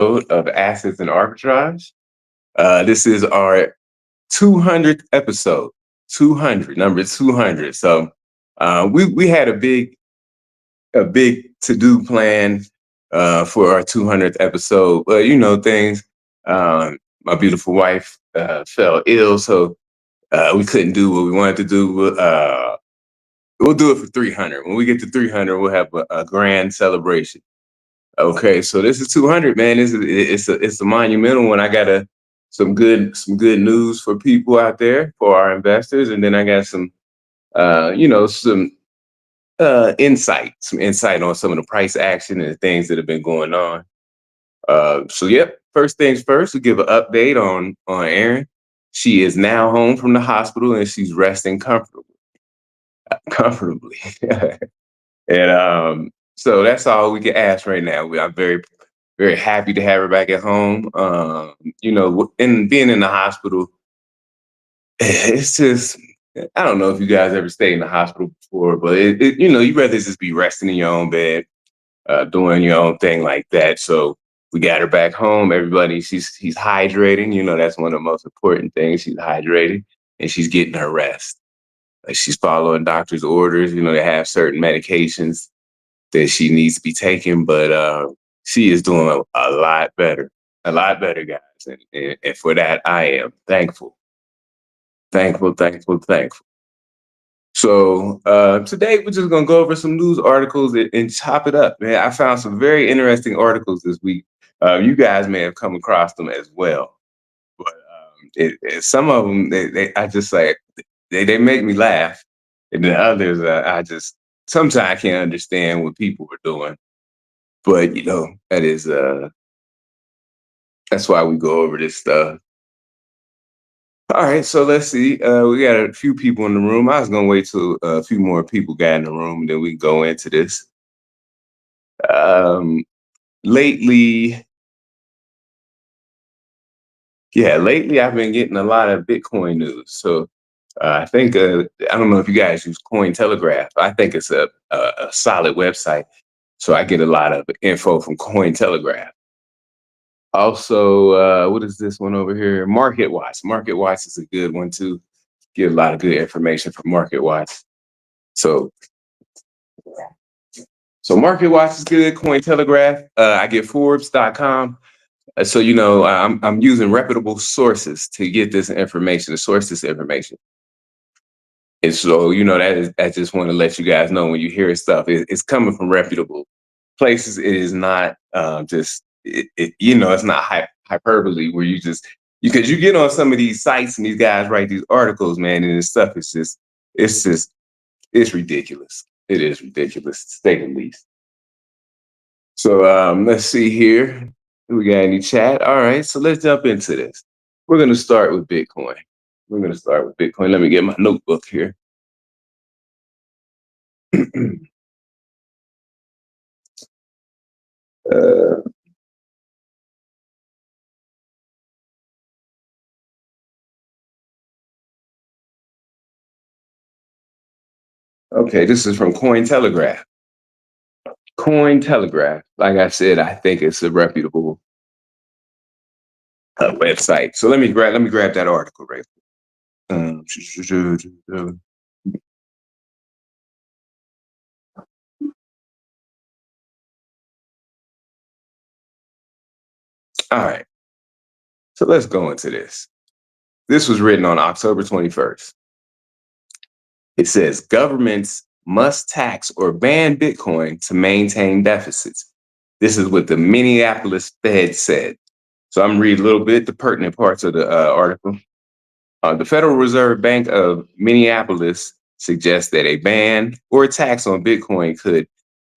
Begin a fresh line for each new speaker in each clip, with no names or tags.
Of Assets and Arbitrage. This is our 200th episode, 200, number 200. So we had a big to do plan for our 200th episode, but things. My beautiful wife fell ill, so we couldn't do what we wanted to do. We'll do it for 300. When we get to 300, we'll have a grand celebration. Okay, so this is 200, man. It's a monumental one. I got some good news for people out there, for our investors, and then I got some insight on some of the price action and the things that have been going on. So yep. First things first, we give an update on Erin. She is now home from the hospital and she's resting comfortably. And so that's all we can ask right now. I'm very, very happy to have her back at home. And being in the hospital, it's just, I don't know if you guys ever stayed in the hospital before, but you'd rather just be resting in your own bed, doing your own thing like that. So we got her back home. Everybody, she's hydrating. That's one of the most important things. She's hydrating and she's getting her rest. She's following doctor's orders. They have certain medications that she needs to be taking, but she is doing a lot better, guys. And for that, I am thankful, thankful, thankful, thankful. So today we're just gonna go over some news articles and chop it up, man. I found some very interesting articles this week. You guys may have come across them as well, but some of them I just like they make me laugh, and then others I just sometimes I can't understand what people are doing. But that's why we go over this stuff. All right, so let's see. We got a few people in the room. I was gonna wait till a few more people got in the room, and then we go into this. Um, lately, lately I've been getting a lot of Bitcoin news. So I think I don't know if you guys use Cointelegraph. I think it's a solid website. So I get a lot of info from Cointelegraph. Also, what is this one over here? Market Watch. Market Watch is a good one too. Get a lot of good information from Market Watch. So, so Market Watch is good. Cointelegraph. I get Forbes.com. So I'm using reputable sources to get this information, to source this information. And so I just want to let you guys know when you hear stuff, it's coming from reputable places. It is not it's not hyperbole where you just because you get on some of these sites and these guys write these articles, man, and this stuff is just it's ridiculous. It is ridiculous to say the least. So let's see here. Do we got any chat? All right, so let's jump into this. We're gonna start with Bitcoin. We're gonna start with Bitcoin. Let me get my notebook here. uh, okay, this is from Cointelegraph. Cointelegraph, like I said, I think it's a reputable website. So let me grab that article right. Um, all right, so let's go into this. This was written on October 21st. It says governments must tax or ban Bitcoin to maintain deficits. This is what the Minneapolis Fed said. So I'm reading a little bit the pertinent parts of the article. The Federal Reserve Bank of Minneapolis suggests that a ban or a tax on Bitcoin could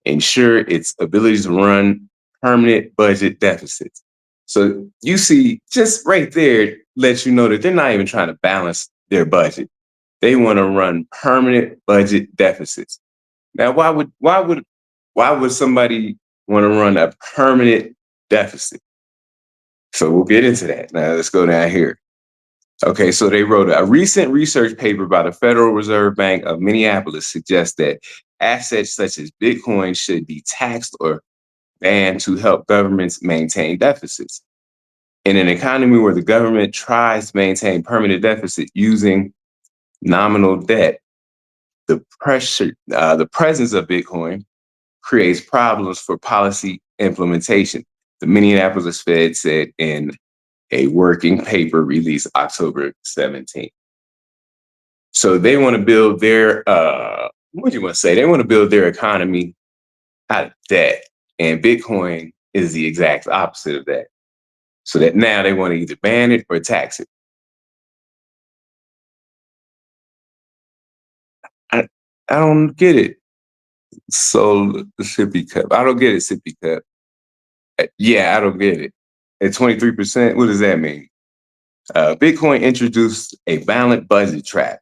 ensure its ability to run permanent budget deficits. So you see, just right there lets you know that they're not even trying to balance their budget. They want to run permanent budget deficits. Now, why would somebody want to run a permanent deficit? So we'll get into that. Now let's go down here. Okay, so they wrote a recent research paper by the Federal Reserve Bank of Minneapolis suggests that assets such as Bitcoin should be taxed or banned to help governments maintain deficits. In an economy where the government tries to maintain permanent deficit using nominal debt, the presence of Bitcoin creates problems for policy implementation. The Minneapolis Fed said in a working paper released October 17th. So they want to build their, what do you want to say? They want to build their economy out of debt. And Bitcoin is the exact opposite of that. So that now they want to either ban it or tax it. I, I don't get it. So the sippy cup. I don't get it, sippy cup. Yeah, I don't get it. At 23%, what does that mean? Bitcoin introduced a balanced budget trap,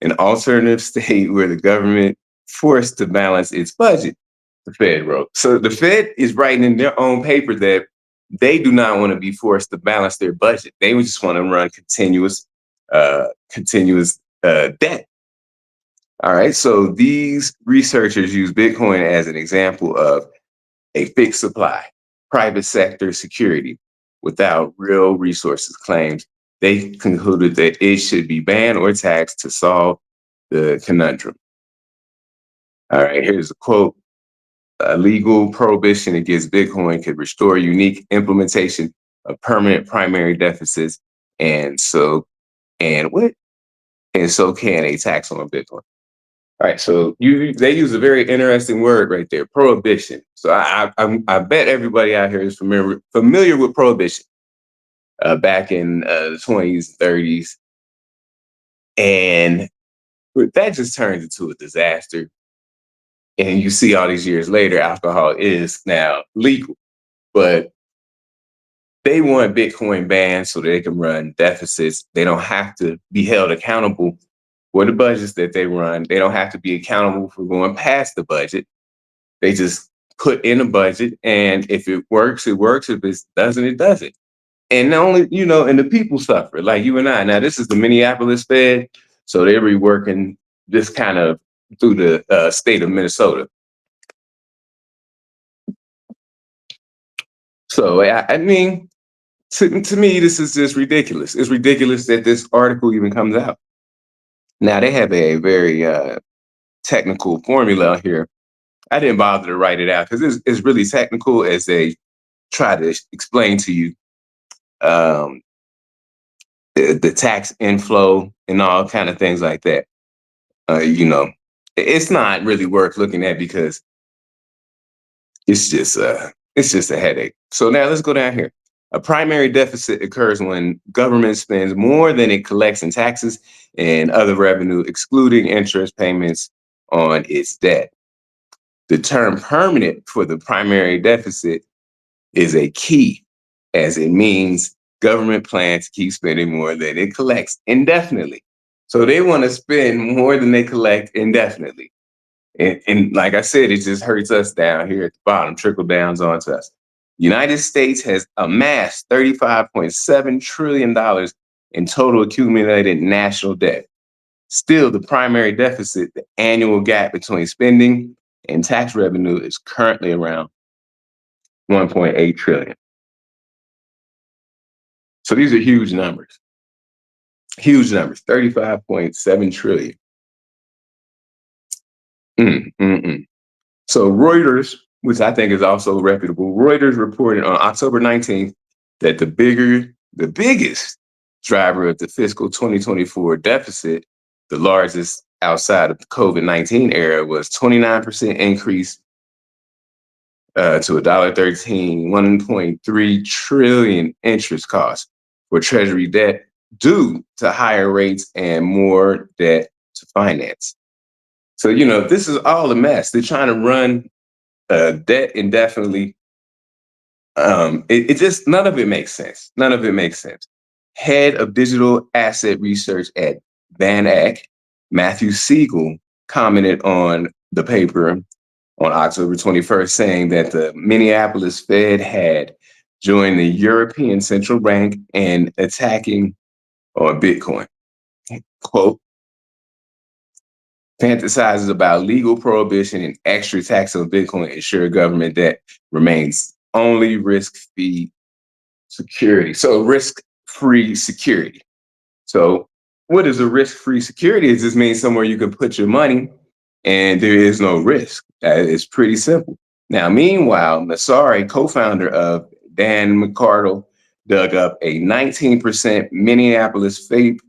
an alternative state where the government forced to balance its budget, the Fed wrote. So the Fed is writing in their own paper that they do not want to be forced to balance their budget. They just want to run continuous debt. All right. So these researchers use Bitcoin as an example of a fixed supply, private sector security without real resources claims. They concluded that it should be banned or taxed to solve the conundrum. All right, here's a quote. A legal prohibition against Bitcoin could restore unique implementation of permanent primary deficits, and so and what? And so can a tax on Bitcoin. All right, so they use a very interesting word right there, prohibition. So I bet everybody out here is familiar with prohibition back in the 20s, 30s, and that just turned into a disaster. And you see all these years later, alcohol is now legal, but they want Bitcoin banned so that they can run deficits. They don't have to be held accountable for the budgets that they run. They don't have to be accountable for going past the budget. They just put in a budget, and if it works, it works. If it doesn't, it doesn't. And only, and the people suffer, like you and I. Now, this is the Minneapolis Fed, so they're reworking this kind of through the state of Minnesota. So, I mean, to me, this is just ridiculous. It's ridiculous that this article even comes out. Now, they have a very technical formula here. I didn't bother to write it out because it's really technical as they try to explain to you um, the tax inflow and all kind of things like that. It's not really worth looking at because it's just a headache. So now let's go down here. A primary deficit occurs when government spends more than it collects in taxes and other revenue, excluding interest payments on its debt. The term permanent for the primary deficit is a key, as it means government plans to keep spending more than it collects indefinitely. So they want to spend more than they collect indefinitely. And like I said, it just hurts us down here at the bottom, trickle downs onto us. United States has amassed $35.7 trillion in total accumulated national debt. Still, the primary deficit, the annual gap between spending and tax revenue, is currently around 1.8 trillion. So these are huge numbers. Huge numbers, 35.7 trillion. So Reuters, which I think is also reputable, Reuters reported on October 19th that the biggest driver of the fiscal 2024 deficit, the largest outside of the COVID-19 era, was 29% increase to $1.13, 1.3 trillion interest costs for Treasury debt due to higher rates and more debt to finance. So, this is all a mess. They're trying to run debt indefinitely. It just, none of it makes sense. None of it makes sense. Head of digital asset research at Van Eck, Matthew Siegel, commented on the paper on October 21st, saying that the Minneapolis Fed had joined the European Central Bank in attacking on Bitcoin. Quote, fantasizes about legal prohibition and extra tax on Bitcoin ensure government debt remains only risk-free security. So risk-free security. So what is a risk-free security? It just means somewhere you can put your money and there is no risk. It's pretty simple. Now, meanwhile, Nassar, co-founder of Dan McCardle, dug up a 19% Minneapolis fake.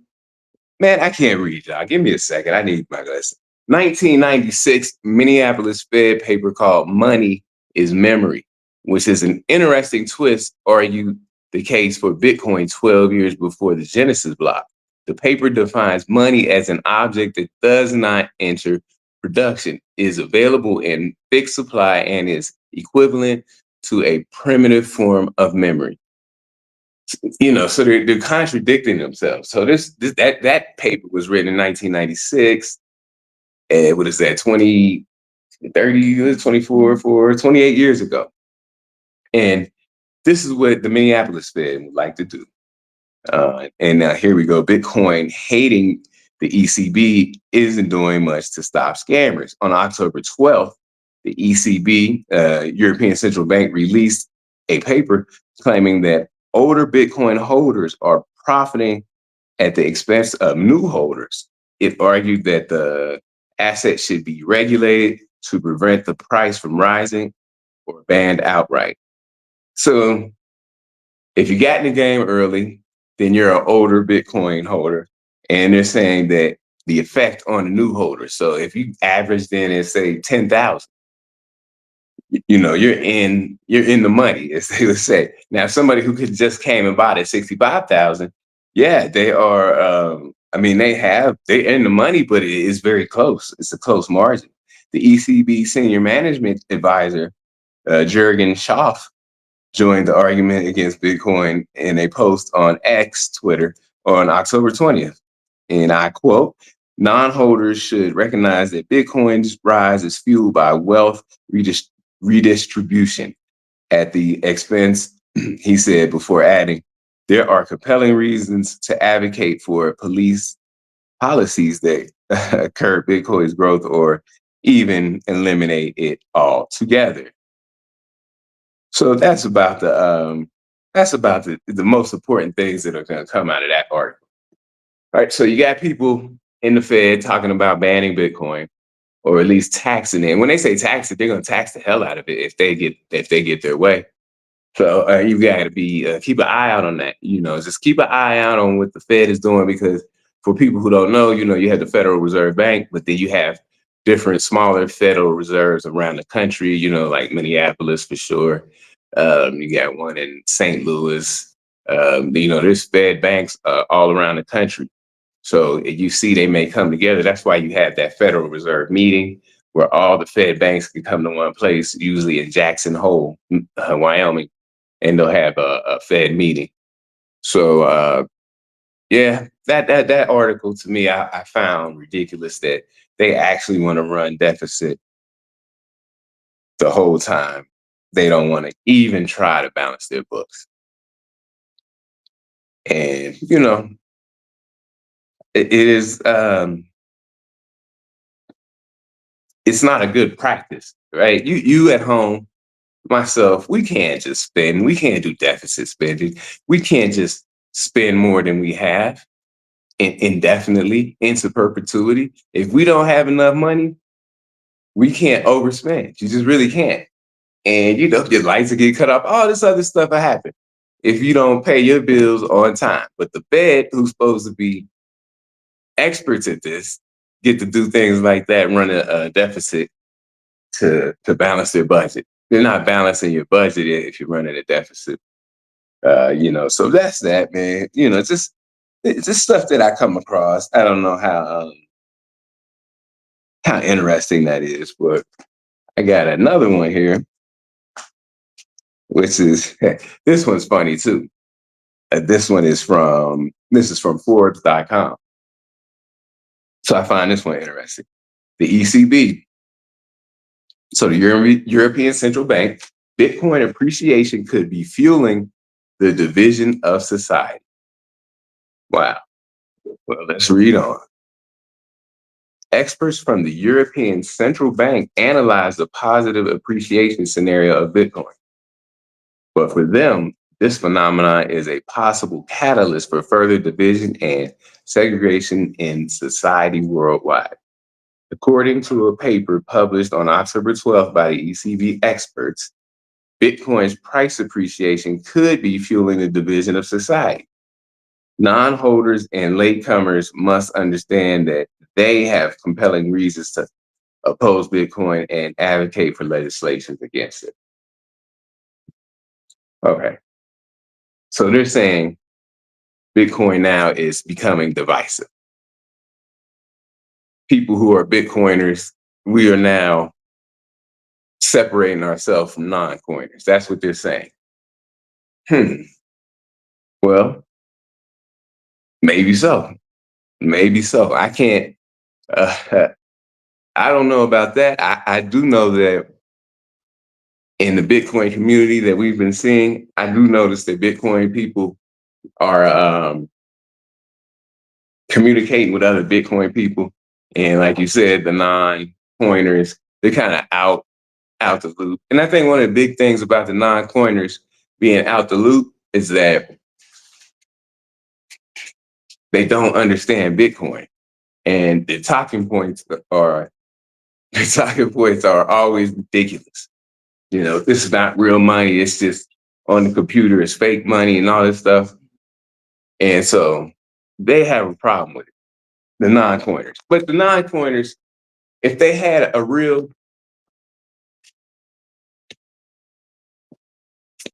Man, I can't read, y'all. Give me a second. I need my glasses. 1996 Minneapolis Fed paper called Money is Memory, which is an interesting twist, argued the case for Bitcoin 12 years before the Genesis block. The paper defines money as an object that does not enter production, is available in fixed supply, and is equivalent to a primitive form of memory. So they're contradicting themselves. So that paper was written in 1996. And what is that, 20, 30, 24, 28 years ago. And this is what the Minneapolis Fed would like to do. And now here we go. Bitcoin hating the ECB isn't doing much to stop scammers. On October 12th, the ECB, European Central Bank, released a paper claiming that older Bitcoin holders are profiting at the expense of new holders. It argued that the asset should be regulated to prevent the price from rising or banned outright. So if you got in the game early, then you're an older Bitcoin holder. And they're saying that the effect on the new holder. So if you averaged in and say 10,000, you're in the money, as they would say. Now, somebody who could just came and bought at 65,000, yeah, they are. They're in the money, but it is very close. It's a close margin. The ECB senior management advisor, Jurgen Schaaf, joined the argument against Bitcoin in a post on X, Twitter, on October 20th. And I quote, non-holders should recognize that Bitcoin's rise is fueled by wealth redistribution at the expense, he said, before adding, there are compelling reasons to advocate for police policies that curb Bitcoin's growth or even eliminate it altogether. So that's about the most important things that are going to come out of that article. All right, so you got people in the Fed talking about banning Bitcoin or at least taxing it. And when they say tax it, they're going to tax the hell out of it if they get their way. So you got to be keep an eye out on that. Just keep an eye out on what the Fed is doing, because for people who don't know, you have the Federal Reserve Bank, but then you have different smaller Federal Reserves around the country. Like Minneapolis for sure. You got one in St. Louis. There's Fed banks all around the country. So you see, they may come together. That's why you have that Federal Reserve meeting where all the Fed banks can come to one place, usually in Jackson Hole, Wyoming, and they'll have a Fed meeting. So yeah, that article to me, I found ridiculous that they actually want to run deficit the whole time. They don't want to even try to balance their books. And it is it's not a good practice, right? You at home, myself, we can't just spend. We can't do deficit spending. We can't just spend more than we have indefinitely into perpetuity. If we don't have enough money, we can't overspend. You just really can't. And your lights will get cut off. All this other stuff will happen if you don't pay your bills on time. But the Fed, who's supposed to be experts at this, get to do things like that, run a deficit to balance their budget. They're not balancing your budget if you're running a deficit. So that's that, man. It's just stuff that I come across. I don't know how interesting that is, but I got another one here, which is this one's funny too. This is from Forbes.com. So I find this one interesting. The ECB, so the European Central Bank, Bitcoin appreciation could be fueling the division of society. Wow. Well, let's read on. Experts from the European Central Bank analyzed the positive appreciation scenario of Bitcoin. But for them, this phenomenon is a possible catalyst for further division and segregation in society worldwide. According to a paper published on October 12th by the ECB experts, Bitcoin's price appreciation could be fueling the division of society. Non-holders and latecomers must understand that they have compelling reasons to oppose Bitcoin and advocate for legislation against it. Okay. So they're saying Bitcoin now is becoming divisive. People who are Bitcoiners, we are now separating ourselves from non-coiners. That's what they're saying. Well, maybe so. Maybe so. I can't, uh, I don't know about that. I do know that in the Bitcoin community that we've been seeing, I do notice that Bitcoin people are communicating with other Bitcoin people. And like you said, the non-coiners, they're kind of out the loop. And I think one of the big things about the non-coiners being out the loop is that they don't understand Bitcoin. And the talking points are always ridiculous. You know, this is not real money. It's just on the computer. It's fake money and all this stuff. And so they have a problem with it, the non-coiners. But the non-coiners, if they had a real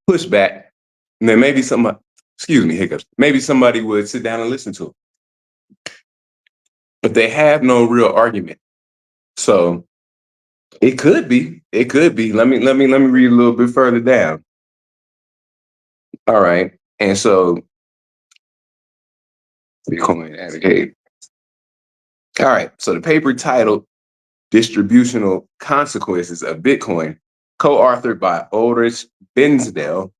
pushback, then maybe somebody, excuse me, hiccups, maybe somebody would sit down and listen to them. But they have no real argument. So it could be. It could be. Let me read a little bit further down. All right. And so Bitcoin advocate. All right. So the paper titled Distributional Consequences of Bitcoin, co-authored by Ulrich Bensdale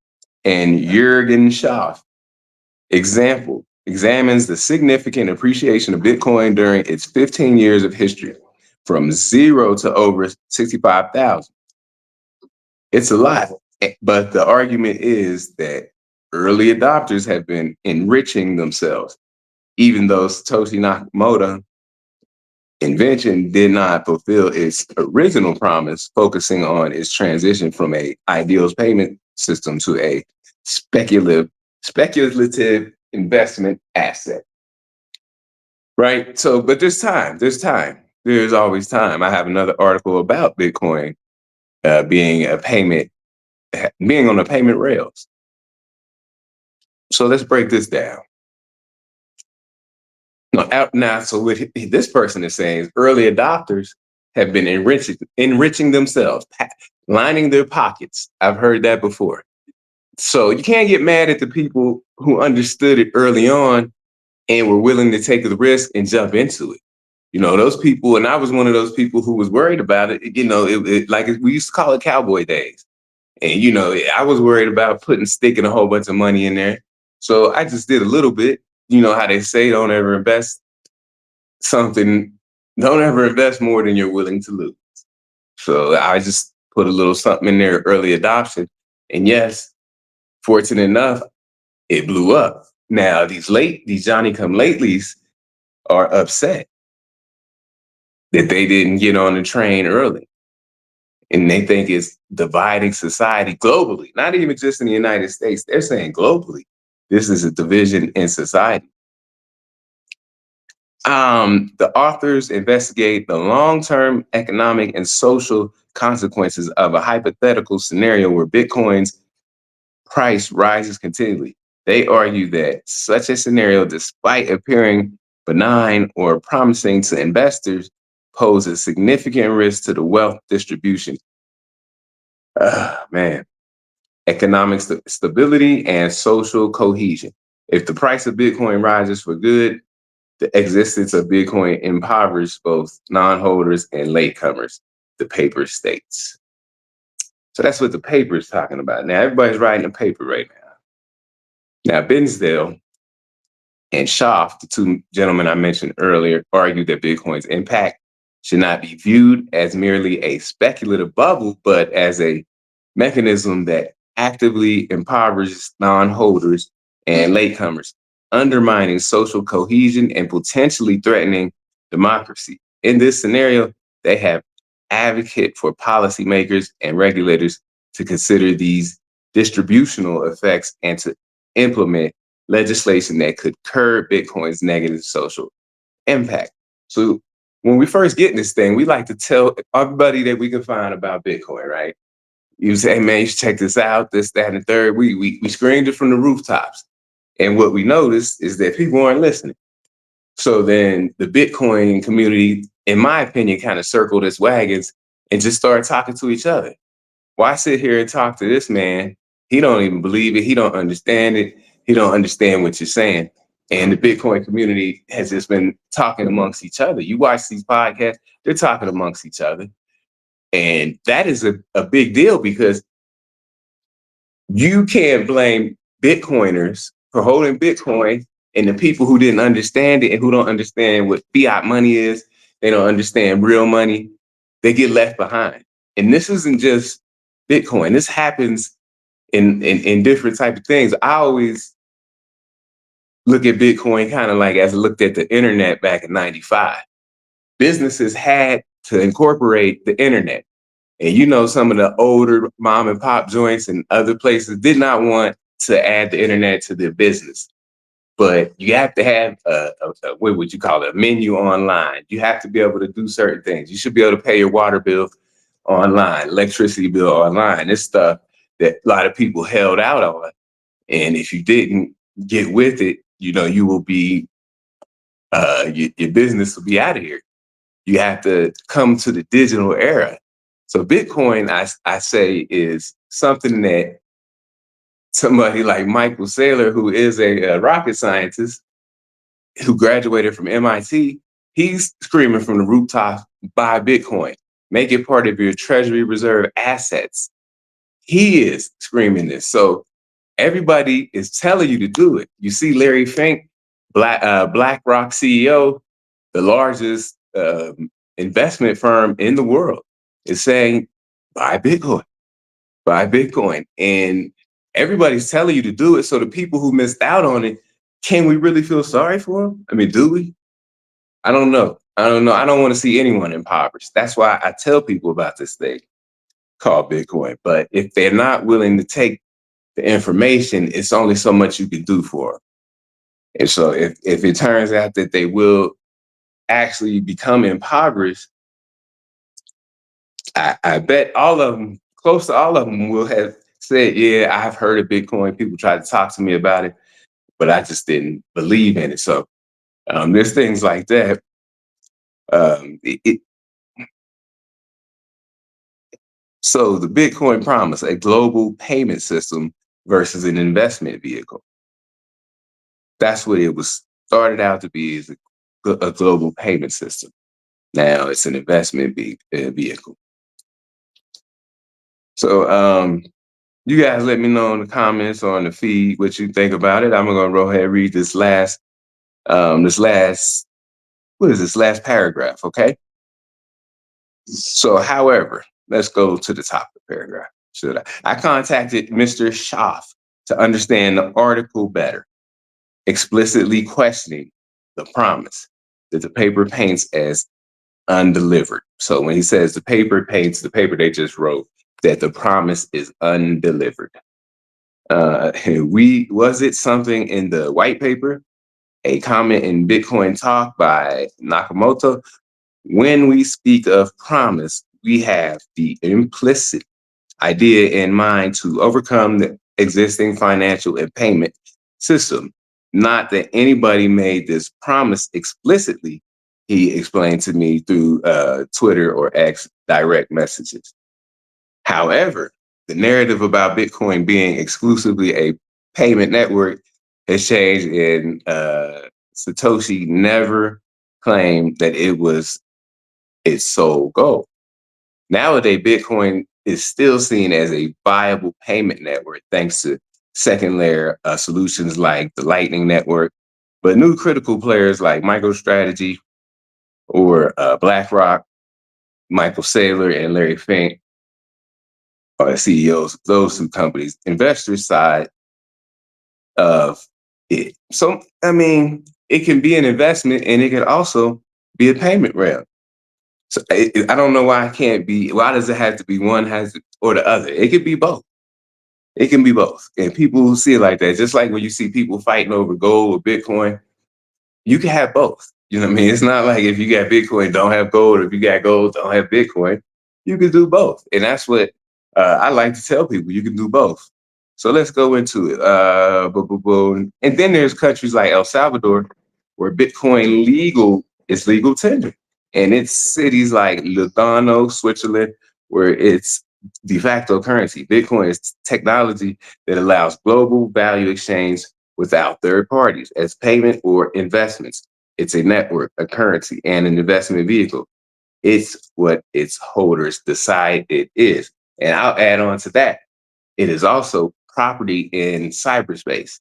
and Jürgen Schaaf. Examines the significant appreciation of Bitcoin during its 15 years of history, from zero to over 65,000. It's a lot, but the argument is that early adopters have been enriching themselves, even though Satoshi Nakamoto invention did not fulfill its original promise, focusing on its transition from a ideals payment system to a speculative investment asset. Right. So, but there's time. There's always time. I have another article about Bitcoin being on the payment rails. So let's break this down. Now, so what this person is saying is early adopters have been enriching themselves, lining their pockets. I've heard that before. So you can't get mad at the people who understood it early on and were willing to take the risk and jump into it. You know, those people, and I was one of those people who was worried about it. You know, like we used to call it cowboy days. And, you know, I was worried about sticking a whole bunch of money in there. So I just did a little bit. You know how they say don't ever invest more than you're willing to lose. So I just put a little something in there, early adoption. And yes, fortunate enough, it blew up. Now these Johnny come latelys are upset that they didn't get on the train early. And they think it's dividing society globally, not even just in the United States. They're saying globally, this is a division in society. The authors investigate the long-term economic and social consequences of a hypothetical scenario where Bitcoin's price rises continually. They argue that such a scenario, despite appearing benign or promising to investors, poses significant risk to the wealth distribution. Man, economic stability and social cohesion. If the price of Bitcoin rises for good, the existence of Bitcoin impoverishes both non-holders and latecomers, the paper states. So that's what the paper is talking about. Now, everybody's writing a paper right now. Now, Bensdale and Schaaf, the two gentlemen I mentioned earlier, argued that Bitcoin's impact should not be viewed as merely a speculative bubble, but as a mechanism that actively impoverishes non-holders and latecomers, undermining social cohesion and potentially threatening democracy. In this scenario, they have advocate for policymakers and regulators to consider these distributional effects and to implement legislation that could curb Bitcoin's negative social impact. So when we first get in this thing, we like to tell everybody that we can find about Bitcoin, right? You say, hey, man, you should check this out, this, that, and the third. We screamed it from the rooftops. And what we noticed is that people aren't listening. So then the Bitcoin community, in my opinion, kind of circled its wagons and just started talking to each other. Why sit here and talk to this man? He don't even believe it. He don't understand it. He don't understand what you're saying. And the Bitcoin community has just been talking amongst each other. You watch these podcasts, they're talking amongst each other. And that is a big deal because you can't blame Bitcoiners for holding Bitcoin and the people who didn't understand it and who don't understand what fiat money is. They don't understand real money. They get left behind. And this isn't just Bitcoin. This happens in different type of things. I always look at Bitcoin kind of like as I looked at the internet back in 95. Businesses had to incorporate the internet. And you know, some of the older mom and pop joints and other places did not want to add the internet to their business. But you have to have what would you call it, a menu online. You have to be able to do certain things. You should be able to pay your water bill online, electricity bill online. This stuff that a lot of people held out on. And if you didn't get with it, you know, you will be, your business will be out of here. You have to come to the digital era. So Bitcoin, I say, is something that somebody like Michael Saylor, who is a rocket scientist who graduated from MIT, he's screaming from the rooftop, buy Bitcoin, make it part of your treasury reserve assets. He is screaming this. So everybody is telling you to do it. You see Larry Fink, BlackRock CEO, the largest investment firm in the world, is saying, buy Bitcoin, buy Bitcoin. And everybody's telling you to do it. So the people who missed out on it, can we really feel sorry for them? I mean, do we? I don't know. I don't know. I don't want to see anyone impoverished. That's why I tell people about this thing called Bitcoin. But if they're not willing to take the information, it's only so much you can do for them. And so if it turns out that they will actually become impoverished, I bet all of them, close to all of them, will have said, yeah, I've heard of Bitcoin. People tried to talk to me about it, but I just didn't believe in it. So there's things like that. So the Bitcoin promise, a global payment system versus an investment vehicle. That's what it was started out to be, is a global payment system. Now it's an investment vehicle. So you guys let me know in the comments or on the feed what you think about it. I'm gonna go ahead and read this last last paragraph, okay? So, however, let's go to the top of the paragraph. Should I contacted Mr. Schaff to understand the article better, explicitly questioning the promise that the paper paints as undelivered. So when he says the paper paints, the paper they just wrote that the promise is undelivered. Was it something in the white paper? A comment in Bitcoin Talk by Nakamoto. When we speak of promise, we have the implicit idea in mind to overcome the existing financial and payment system. Not that anybody made this promise explicitly, he explained to me through Twitter or X direct messages. However, the narrative about Bitcoin being exclusively a payment network has changed, and Satoshi never claimed that it was its sole goal. Nowadays, Bitcoin is still seen as a viable payment network thanks to second layer solutions like the Lightning Network. But new critical players like MicroStrategy or BlackRock Michael Saylor and Larry Fink are the CEOs of those two companies. Investors side of it. So, I mean, it can be an investment and it can also be a payment rail. So I don't know why it can't be. Why does it have to be one or the other? It could be both. It can be both. And people see it like that. Just like when you see people fighting over gold or Bitcoin, you can have both. You know what I mean? It's not like if you got Bitcoin, don't have gold, or if you got gold, don't have Bitcoin. You can do both. And that's what I like to tell people. You can do both. So let's go into it. And then there's countries like El Salvador where Bitcoin is legal tender. And it's cities like Lugano, Switzerland, where it's de facto currency. Bitcoin is technology that allows global value exchange without third parties as payment or investments. It's a network, a currency, and an investment vehicle. It's what its holders decide it is. And I'll add on to that. It is also property in cyberspace.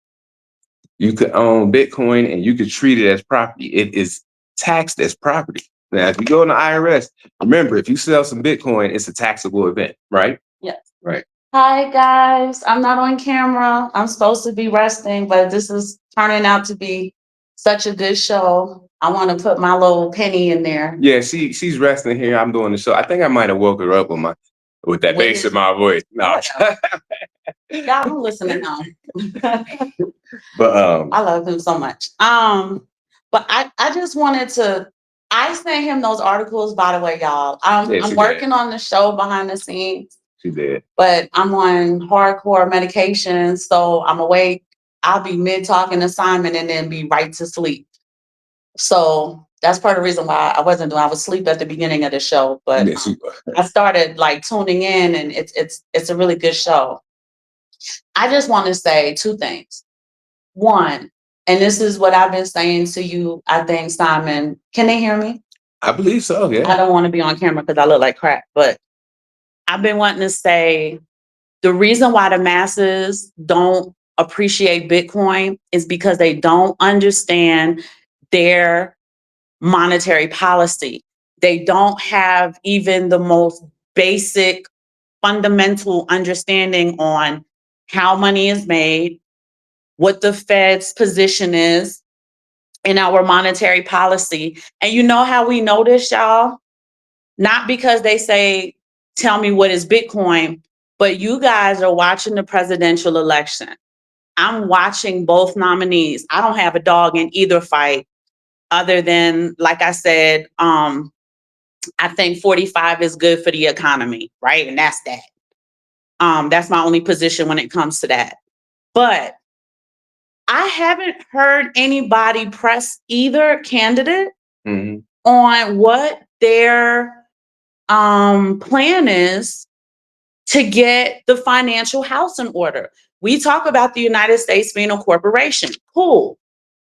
You could own Bitcoin and you could treat it as property. It is taxed as property. Now, if you go in the IRS, remember, if you sell some Bitcoin, it's a taxable event, right?
Yes.
Right.
Hi, guys. I'm not on camera. I'm supposed to be resting, but this is turning out to be such a good show. I want to put my little penny in there.
Yeah, she's resting here. I'm doing the show. I think I might have woke her up with that bass in my voice. No.
Y'all don't listen to him.
But
I love him so much. But I just wanted to. I sent him those articles, by the way, y'all. I'm working on the show behind the scenes.
She did.
But I'm on hardcore medication, so I'm awake. I'll be mid talking to Simon and then be right to sleep. So that's part of the reason why I wasn't doing. I was asleep at the beginning of the show, but I started like tuning in, and it's a really good show. I just want to say two things. One, and this is what I've been saying to you, I think, Simon. Can they hear me?
I believe so, yeah.
I don't want to be on camera because I look like crap, but I've been wanting to say the reason why the masses don't appreciate Bitcoin is because they don't understand their monetary policy. They don't have even the most basic fundamental understanding on how money is made, what the Fed's position is in our monetary policy. And you know how we know this, y'all? Not because they say, tell me what is Bitcoin, but you guys are watching the presidential election. I'm watching both nominees. I don't have a dog in either fight other than, like I said, I think 45 is good for the economy, right? And that's that. That's my only position when it comes to that. But I haven't heard anybody press either candidate on what their plan is to get the financial house in order. We talk about the United States being a corporation. Cool.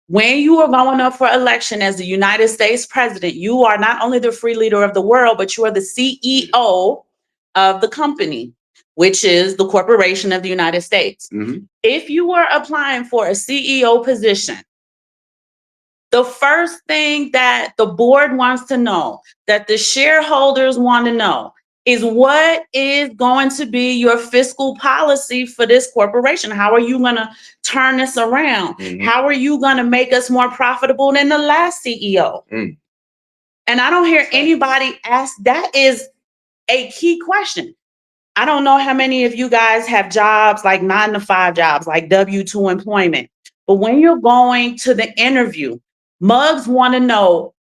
When you are going up for election as the United States president, you are not only the free leader of the world, but you are the CEO of the company, which is the corporation of the United States. Mm-hmm. If you were applying for a CEO position, the first thing that the board wants to know, that the shareholders want to know, is what is going to be your fiscal policy for this corporation? How are you going to turn this around? Mm-hmm. How are you going to make us more profitable than the last CEO? Mm. And I don't hear anybody ask. That is a key question. I don't know how many of you guys have jobs, like 9-to-5 jobs, like W-2 employment. But when you're going to the interview, mugs want to know,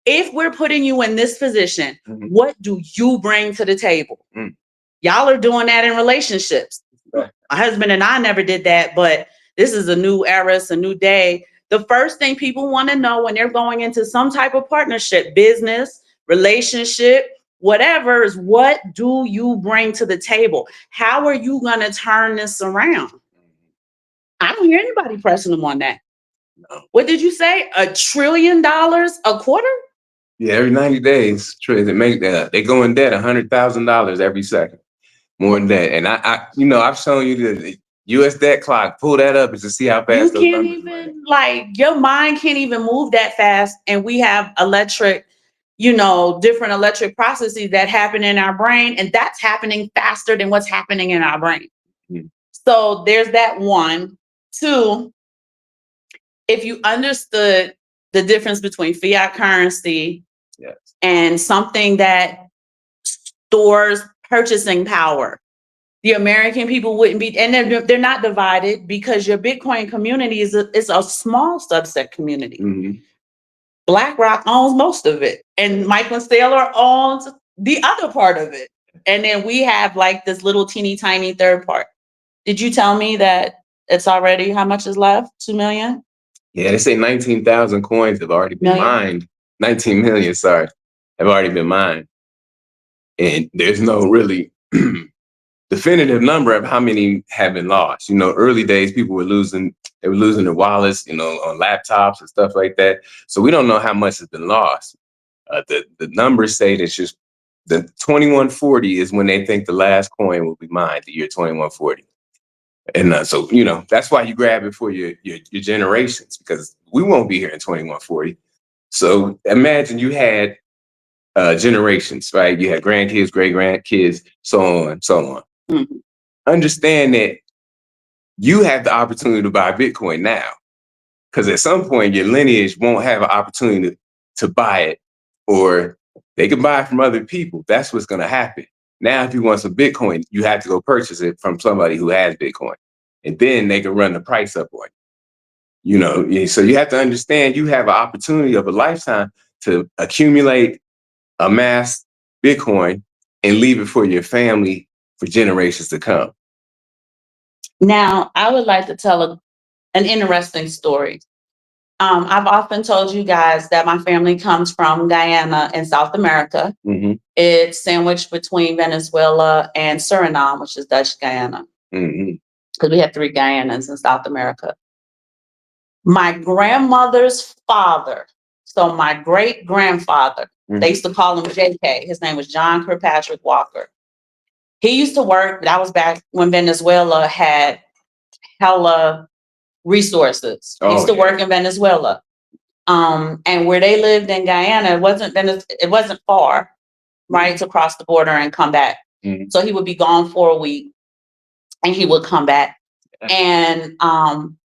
if we're putting you in this position, what do you bring to the table? Mm. Y'all are doing that in relationships. Right. My husband and I never did that, but this is a new era, it's a new day. The first thing people want to know when they're going into some type of partnership, business, relationship, whatever, is what do you bring to the table? How are you going to turn this around? I don't hear anybody pressing them on that. No. What did you say? $1 trillion a quarter?
Yeah, every 90 days, they make that. They go in debt $100,000 every second, more than that. And I've shown you the U.S. debt clock. Pull that up and to see how fast
you can't even, like, your mind can't even move that fast. And we have electric different electric processes that happen in our brain, and that's happening faster than what's happening in our brain.
Mm.
So there's that one. Two, if you understood the difference between fiat currency
Yes.
and something that stores purchasing power, the American people wouldn't be, and they're not divided because your Bitcoin community is a small subset community.
Mhm.
BlackRock owns most of it, and Michael Saylor owns the other part of it. And then we have like this little teeny tiny third part. Did you tell me that it's already, how much is left? 2 million?
Yeah, they say 19,000 coins have already been
Million?
mined. 19 million, sorry, have already been mined. And there's no really definitive number of how many have been lost. Early days, people were losing their wallets, on laptops and stuff like that. So we don't know how much has been lost. The numbers say that just the 2140 is when they think the last coin will be mined, the year 2140. And so, that's why you grab it for your generations, because we won't be here in 2140. So imagine you had generations, right? You had grandkids, great grandkids, so on and so on.
Mm-hmm.
Understand that you have the opportunity to buy Bitcoin now, because at some point your lineage won't have an opportunity to buy it, or they can buy it from other people. That's what's going to happen. Now, if you want some Bitcoin, you have to go purchase it from somebody who has Bitcoin, and then they can run the price up on you. So you have to understand you have an opportunity of a lifetime to accumulate, amass Bitcoin, and leave it for your family for generations to come.
Now, I would like to tell an interesting story. I've often told you guys that my family comes from Guyana in South America.
Mm-hmm.
It's sandwiched between Venezuela and Suriname, which is Dutch Guyana.
Mm-hmm.
Because we have 3 Guyanas in South America. My grandmother's father, so my great grandfather,
Mm-hmm.
they used to call him JK. His name was John Kirkpatrick Walker. He used to work, that was back when Venezuela had hella resources. He used to work in Venezuela. And where they lived in Guyana, it wasn't far, right, to cross the border and come back.
Mm-hmm.
So he would be gone for a week and he would come back. And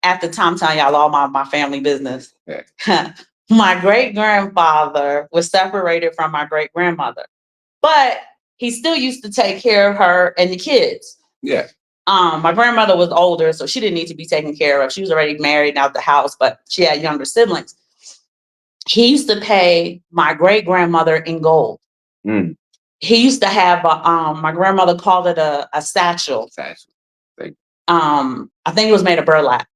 at the time, telling y'all all my family business, my great grandfather was separated from my great grandmother, but he still used to take care of her and the kids.
Yeah.
My grandmother was older, so she didn't need to be taken care of. She was already married and out the house, but she had younger siblings. He used to pay my great grandmother in gold.
Mm.
He used to have my grandmother called it a satchel. I think it was made of burlap,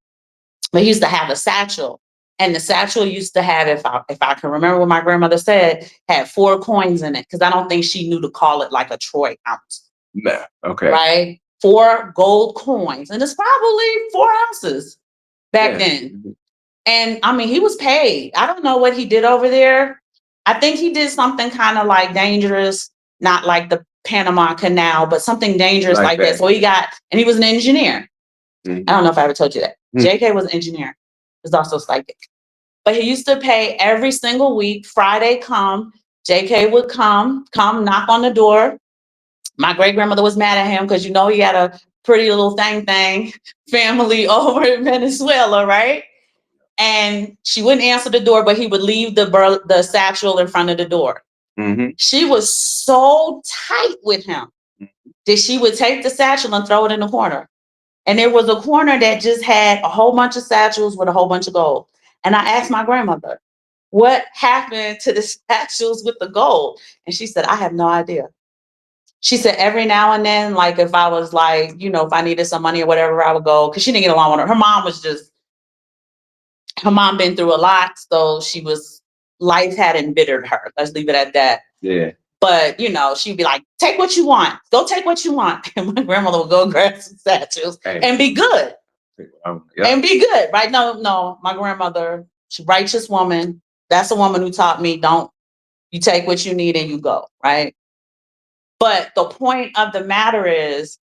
but he used to have a satchel, and the satchel used to have, if I can remember what my grandmother said, had 4 coins in it, because I don't think she knew to call it like a troy ounce.
Nah, okay.
Right? 4 gold coins, and it's probably 4 ounces back then.
Mm-hmm.
And I mean, he was paid. I don't know what he did over there. I think he did something kind of like dangerous, not like the Panama Canal, but something dangerous like that. So and he was an engineer.
Mm-hmm.
I don't know if I ever told you that. Mm-hmm. JK was an engineer. He was also psychic. But he used to pay every single week. Friday come, JK would come knock on the door. My great grandmother was mad at him because he had a pretty little thing family over in Venezuela, right? And she wouldn't answer the door, but he would leave the satchel in front of the door.
Mm-hmm.
She was so tight with him that she would take the satchel and throw it in the corner. And there was a corner that just had a whole bunch of satchels with a whole bunch of gold. And I asked my grandmother, what happened to the satchels with the gold? And she said, I have no idea. She said every now and then, like if I was like, if I needed some money or whatever, I would go, because she didn't get along with her. Her mom been through a lot, so life had embittered her. Let's leave it at that.
Yeah.
But, she'd be like, take what you want. Go take what you want. And my grandmother would go grab some satchels and be good. And be good, right? No, my grandmother, she's a righteous woman. That's a woman who taught me, you take what you need and you go, right? But the point of the matter is,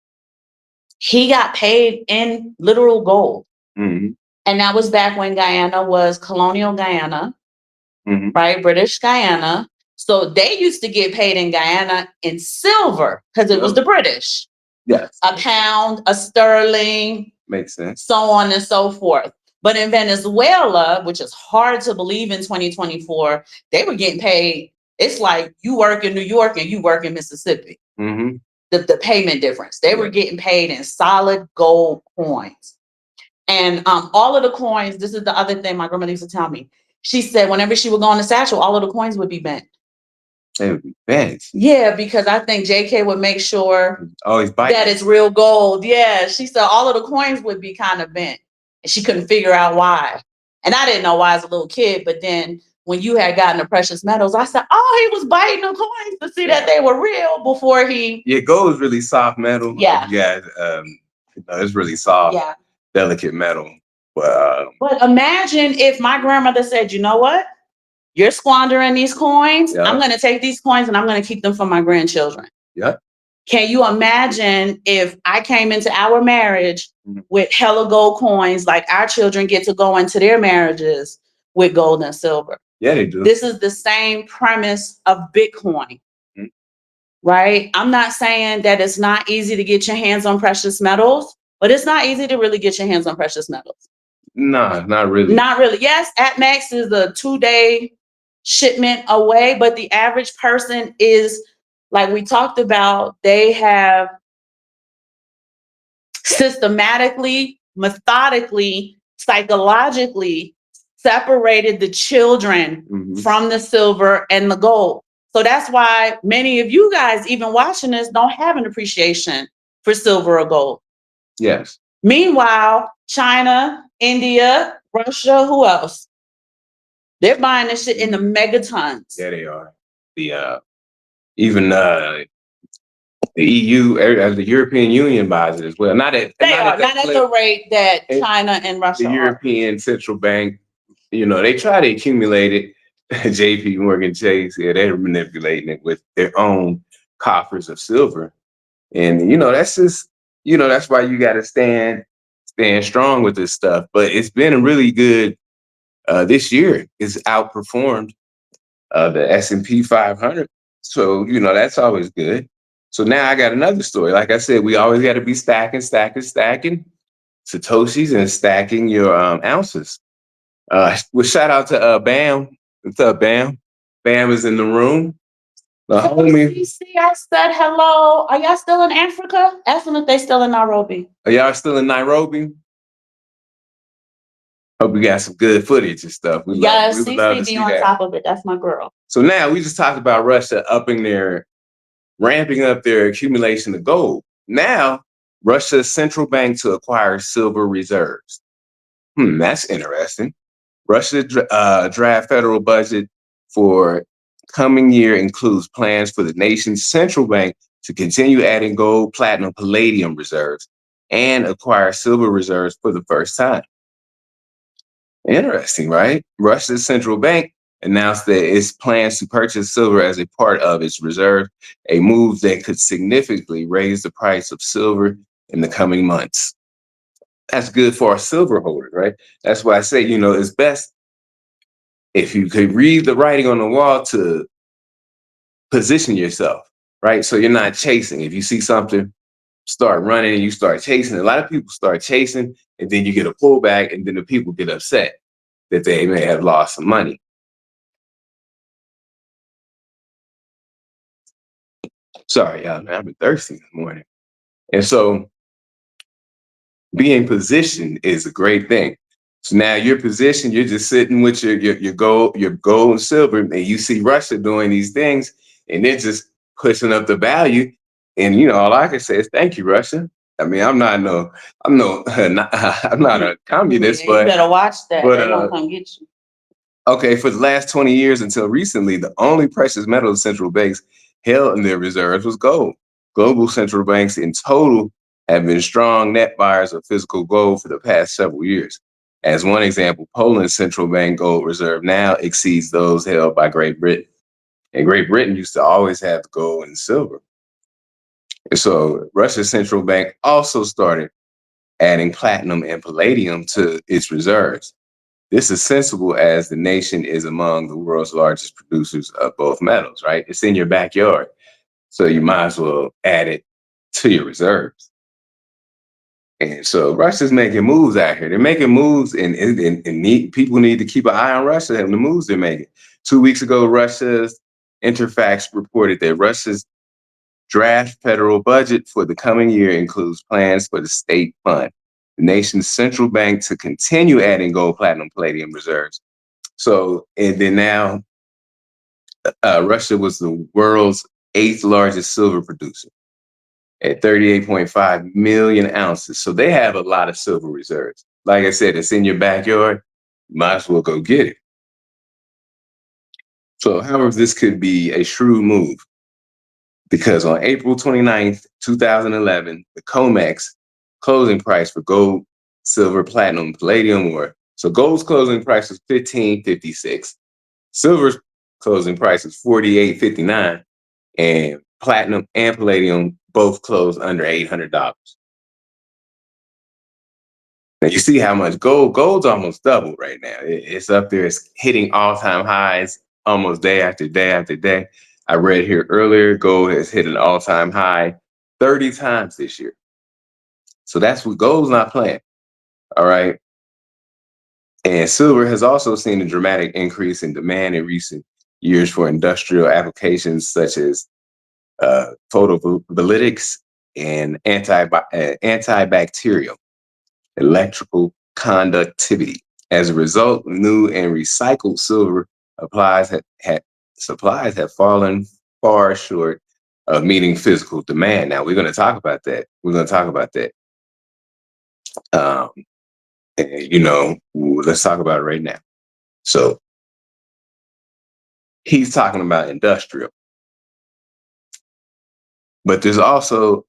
he got paid in literal gold.
Mm-hmm.
And that was back when Guyana was colonial Guyana,
mm-hmm.
right? British Guyana. So they used to get paid in Guyana in silver because it was the British.
Yes.
A pound, a sterling.
Makes sense.
So on and so forth. But in Venezuela, which is hard to believe in 2024, they were getting paid. It's like you work in New York and you work in Mississippi.
Mm-hmm.
The payment difference. They were getting paid in solid gold coins. And all of the coins, this is the other thing my grandmother used to tell me. She said whenever she would go on the satchel, all of the coins would be bent.
They would be bent.
Yeah, because I think JK would make sure that it's real gold. Yeah, she said all of the coins would be kind of bent. And she couldn't figure out why. And I didn't know why as a little kid. But then when you had gotten the precious metals, I said, oh, he was biting the coins to see that they were real before he.
Yeah, gold is really soft metal.
Yeah.
Yeah. It's really soft, delicate metal.
But imagine if my grandmother said, you know what? You're squandering these coins. I'm going to take these coins and I'm going to keep them for my grandchildren.
Yeah.
Can you imagine if I came into our marriage with hella gold coins, like our children get to go into their marriages with gold and silver?
Yeah, they do.
This is the same premise of Bitcoin, right? I'm not saying that it's not easy to get your hands on precious metals, but it's not easy to really get your hands on precious metals.
No, not really.
Not really. Yes, at max is a 2-day shipment away, but the average person is, like we talked about, they have systematically, methodically, psychologically separated the children from the silver and the gold. So that's why many of you guys, even watching this, don't have an appreciation for silver or gold.
Yes.
Meanwhile, China, India, Russia, who else? They're buying this shit in the megatons.
Yeah, they are. Even the EU, the European Union buys it as well. Not at
the rate that China and Russia
the European Central Bank, they try to accumulate it. JP Morgan Chase, they're manipulating it with their own coffers of silver. And, that's just, that's why you got to stand strong with this stuff. But it's been really good. This year is outperformed the S&P 500. So, that's always good. So now I got another story. Like I said, we always got to be stacking Satoshis and stacking your ounces. Well, shout out to Bam. What's up, Bam? Bam is in the room. The homie.
I said hello. Are y'all still in Africa? Ask them if they still in Nairobi.
Are y'all still in Nairobi? Hope we got some good footage and stuff. We love to see
on top of it. That's my girl.
So now we just talked about Russia ramping up their accumulation of gold. Now, Russia's central bank to acquire silver reserves. That's interesting. Russia's draft federal budget for coming year includes plans for the nation's central bank to continue adding gold, platinum, palladium reserves and acquire silver reserves for the first time. Interesting, right? Russia's central bank announced that its plans to purchase silver as a part of its reserve, a move that could significantly raise the price of silver in the coming months. That's good for our silver holders, right? That's why I say, it's best if you could read the writing on the wall to position yourself, right? So you're not chasing. If you see something, start running and you start chasing. A lot of people start chasing and then you get a pullback and then the people get upset that they may have lost some money. Sorry, y'all, man, I've been thirsty this morning. And so being positioned is a great thing. So now you're positioned, you're just sitting with your gold and silver, and you see Russia doing these things, and they're just pushing up the value. And all I can say is thank you, Russia. I mean, I'm not a communist, but
you better watch that. They won't come get you.
Okay, for the last 20 years until recently, the only precious metal central banks held in their reserves was gold. Global central banks in total have been strong net buyers of physical gold for the past several years. As one example, Poland's central bank gold reserve now exceeds those held by Great Britain. And Great Britain used to always have gold and silver. And so Russia's central bank also started adding platinum and palladium to its reserves. This is sensible as the nation is among the world's largest producers of both metals, right? It's in your backyard. So you might as well add it to your reserves. And so Russia's making moves out here. They're making moves, and people need to keep an eye on Russia and the moves they're making. 2 weeks ago, Russia's Interfax reported that Russia's draft federal budget for the coming year includes plans for the state fund, the nation's central bank, to continue adding gold, platinum, palladium reserves. So, and then now, Russia was the world's eighth largest silver producer at 38.5 million ounces. So they have a lot of silver reserves. Like I said, it's in your backyard. Might as well go get it. So, however, this could be a shrewd move because on April 29th, 2011, the COMEX closing price for gold, silver, platinum, palladium were, so gold's closing price was $15.56. Silver's closing price was $48.59, and platinum and palladium both closed under $800. Now you see how much gold's almost doubled right now. It's up there. It's hitting all-time highs almost day after day after day. I read here earlier, gold has hit an all-time high 30 times this year. So that's what gold's not playing. All right. And silver has also seen a dramatic increase in demand in recent years for industrial applications such as photovoltaics and antibacterial electrical conductivity. As a result, new and recycled silver supplies have fallen far short of meeting physical demand. Now we're going to talk about that. We're going to talk about that. Let's talk about it right now. So he's talking about industrial, but there's also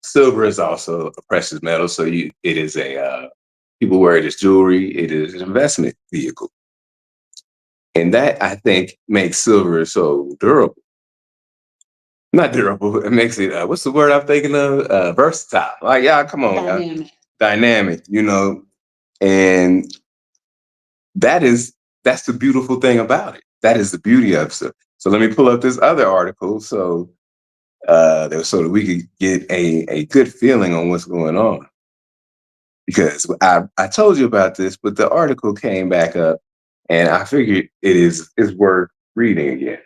silver is also a precious metal. So it is people wear it as jewelry. It is an investment vehicle. And that, I think, makes silver so durable. Not durable. It makes it, what's the word I'm thinking of? Versatile. Like, yeah, come on. Dynamic, and that's the beautiful thing about it. That is the beauty of it. So let me pull up this other article so that we could get a good feeling on what's going on. Because I told you about this, but the article came back up and I figured it's worth reading again.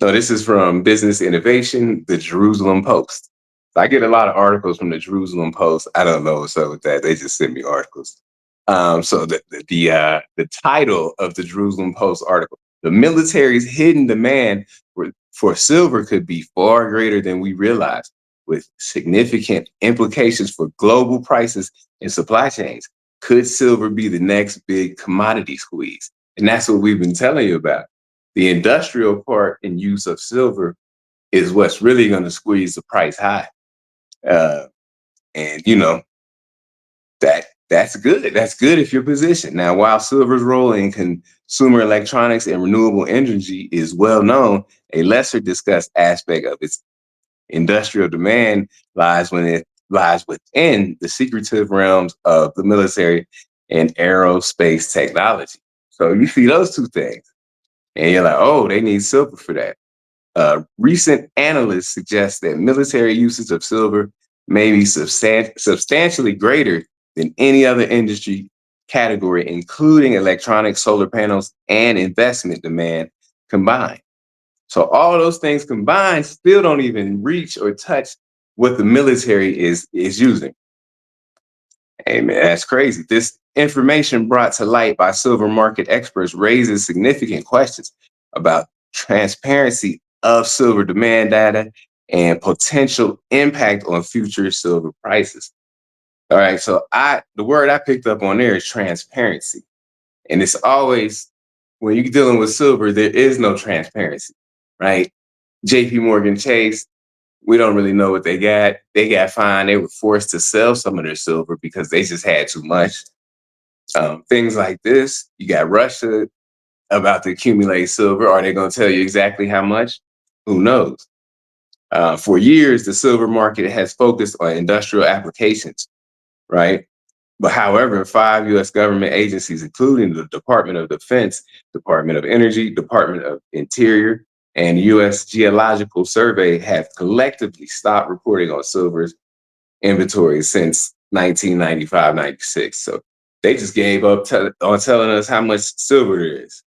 So this is from Business Innovation, the Jerusalem Post. So I get a lot of articles from the Jerusalem Post. I don't know what's up with that. They just send me articles. So the title of the Jerusalem Post article: the military's hidden demand for silver could be far greater than we realize, with significant implications for global prices and supply chains. Could silver be the next big commodity squeeze? And that's what we've been telling you about. The industrial part and use of silver is what's really going to squeeze the price high. And that's good. That's good if you're positioned. Now, while silver's role in consumer electronics and renewable energy is well known, a lesser discussed aspect of its industrial demand lies within the secretive realms of the military and aerospace technology. So you see those two things, and you're like, oh, they need silver for that. Recent analysts suggest that military usage of silver may be substantially greater than any other industry category, including electronics, solar panels, and investment demand combined. So all those things combined still don't even reach or touch what the military is using. Hey man, that's crazy. This information brought to light by silver market experts raises significant questions about transparency of silver demand data and potential impact on future silver prices. All right, so the word I picked up on there is transparency. And it's always, when you're dealing with silver, there is no transparency, right? JP Morgan Chase, we don't really know what they got. They got fined. They were forced to sell some of their silver because they just had too much. Things like this. You got Russia about to accumulate silver. Are they going to tell you exactly how much? Who knows? For years, the silver market has focused on industrial applications, right? But however, 5 U.S. government agencies, including the Department of Defense, Department of Energy, Department of Interior, and U.S. Geological Survey, have collectively stopped reporting on silver's inventory since 1995-96. So they just gave up on telling us how much silver there is.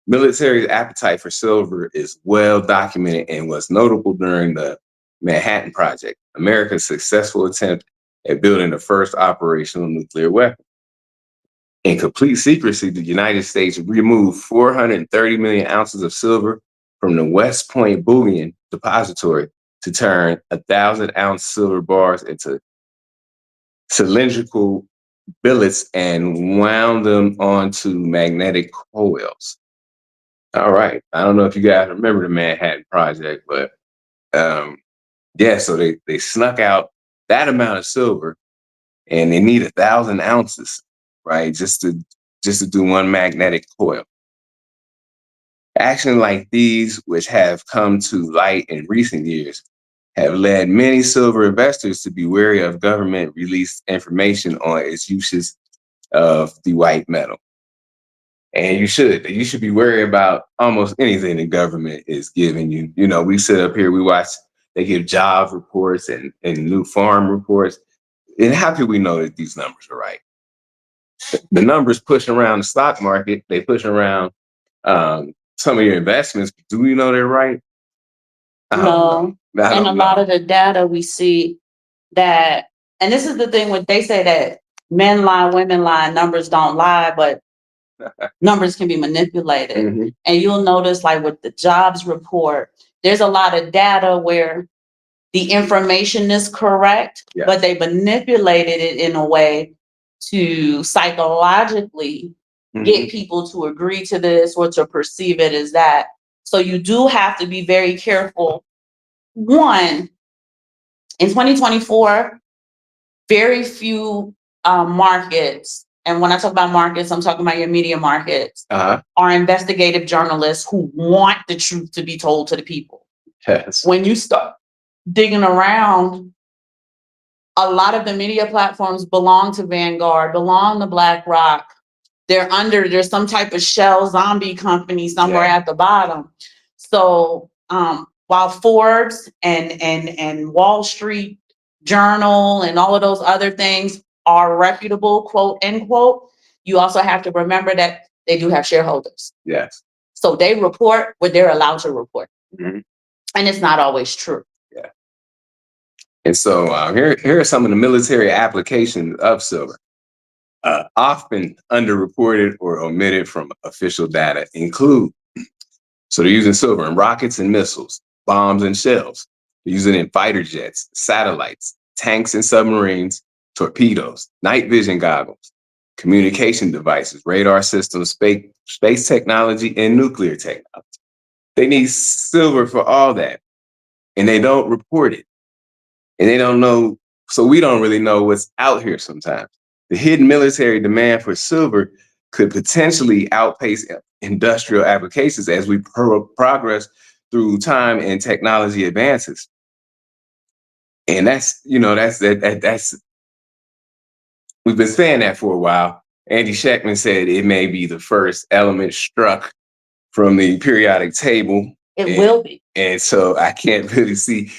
Military's appetite for silver is well documented and was notable during the Manhattan Project, America's successful attempt at building the first operational nuclear weapon. In complete secrecy, the United States removed 430 million ounces of silver from the West Point Bullion Depository to turn 1,000-ounce silver bars into cylindrical billets and wound them onto magnetic coils. All right. I don't know if you guys remember the Manhattan Project, but yeah, so they snuck out that amount of silver, and they need 1,000 ounces, right? Just to do one magnetic coil. Actions like these, which have come to light in recent years, have led many silver investors to be wary of government released information on its uses of the white metal. And you should be worried about almost anything the government is giving you. You know, we sit up here, we watch, they give job reports and new farm reports. And how can we know that these numbers are right? The numbers pushing around the stock market, they push around some of your investments. Do we know they're right?
No. And a lot of the data we see that, and this is the thing when they say that men lie, women lie, numbers don't lie, but numbers can be manipulated.
Mhm.
And you'll notice, like with the jobs report, there's a lot of data where the information is correct,
Yeah.
but they manipulated it in a way to psychologically get people to agree to this or to perceive it as that. So you do have to be very careful. One, in 2024, very few markets, and when I talk about markets, I'm talking about your media markets, are investigative journalists who want the truth to be told to the people.
Yes.
When you start digging around, a lot of the media platforms belong to Vanguard, belong to BlackRock. There's some type of shell zombie company somewhere at the bottom. So while Forbes and Wall Street Journal and all of those other things are reputable, quote unquote, you also have to remember that they do have shareholders.
Yes.
So they report what they're allowed to report.
Mhm.
And it's not always true.
Yeah. And so here are some of the military applications of silver. Often underreported or omitted from official data include, so they're using silver in rockets and missiles, bombs and shells. They're using it in fighter jets, satellites, tanks and submarines, torpedoes, night vision goggles, communication devices, radar systems, space technology, and nuclear technology. They need silver for all that, and they don't report it. And they don't know, so we don't really know what's out here sometimes. The hidden military demand for silver could potentially outpace industrial applications as we progress through time and technology advances. And that's, you know, that's we've been saying that for a while. Andy Schechtman said it may be the first element struck from the periodic table.
It will be.
And so I can't really see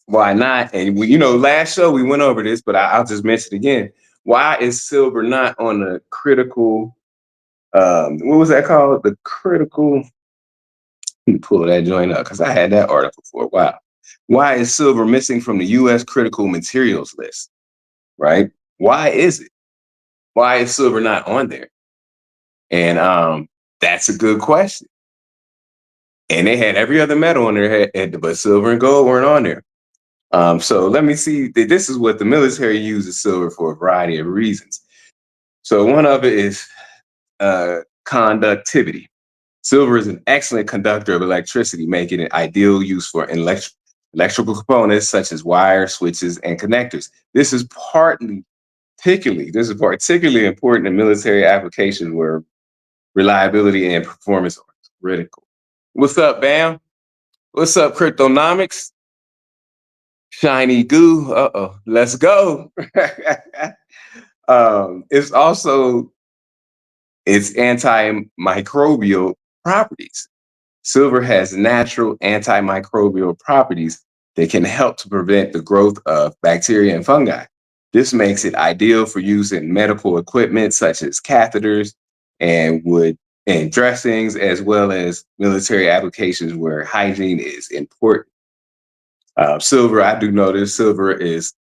why not. And we, you know, last show we went over this, but I'll just mention it again. Why is silver not on the critical, what was that called? The critical, let me pull that joint up because I had that article for a while. Why is silver missing from the US critical materials list? Right? Why is it? Why is silver not on there? And that's a good question. And they had every other metal on their head, but silver and gold weren't on there. So let me see. This is what the military uses silver for a variety of reasons. So one of it is conductivity. Silver is an excellent conductor of electricity, making it ideal use for electrical components such as wires, switches, and connectors. This is particularly important in military applications where reliability and performance are critical. What's up, Bam? What's up, Cryptonomics? Shiny goo. Uh-oh. Let's go. It's also its antimicrobial properties. Silver has natural antimicrobial properties that can help to prevent the growth of bacteria and fungi. This makes it ideal for use in medical equipment such as catheters and wood and dressings, as well as military applications where hygiene is important. Silver, I do notice silver is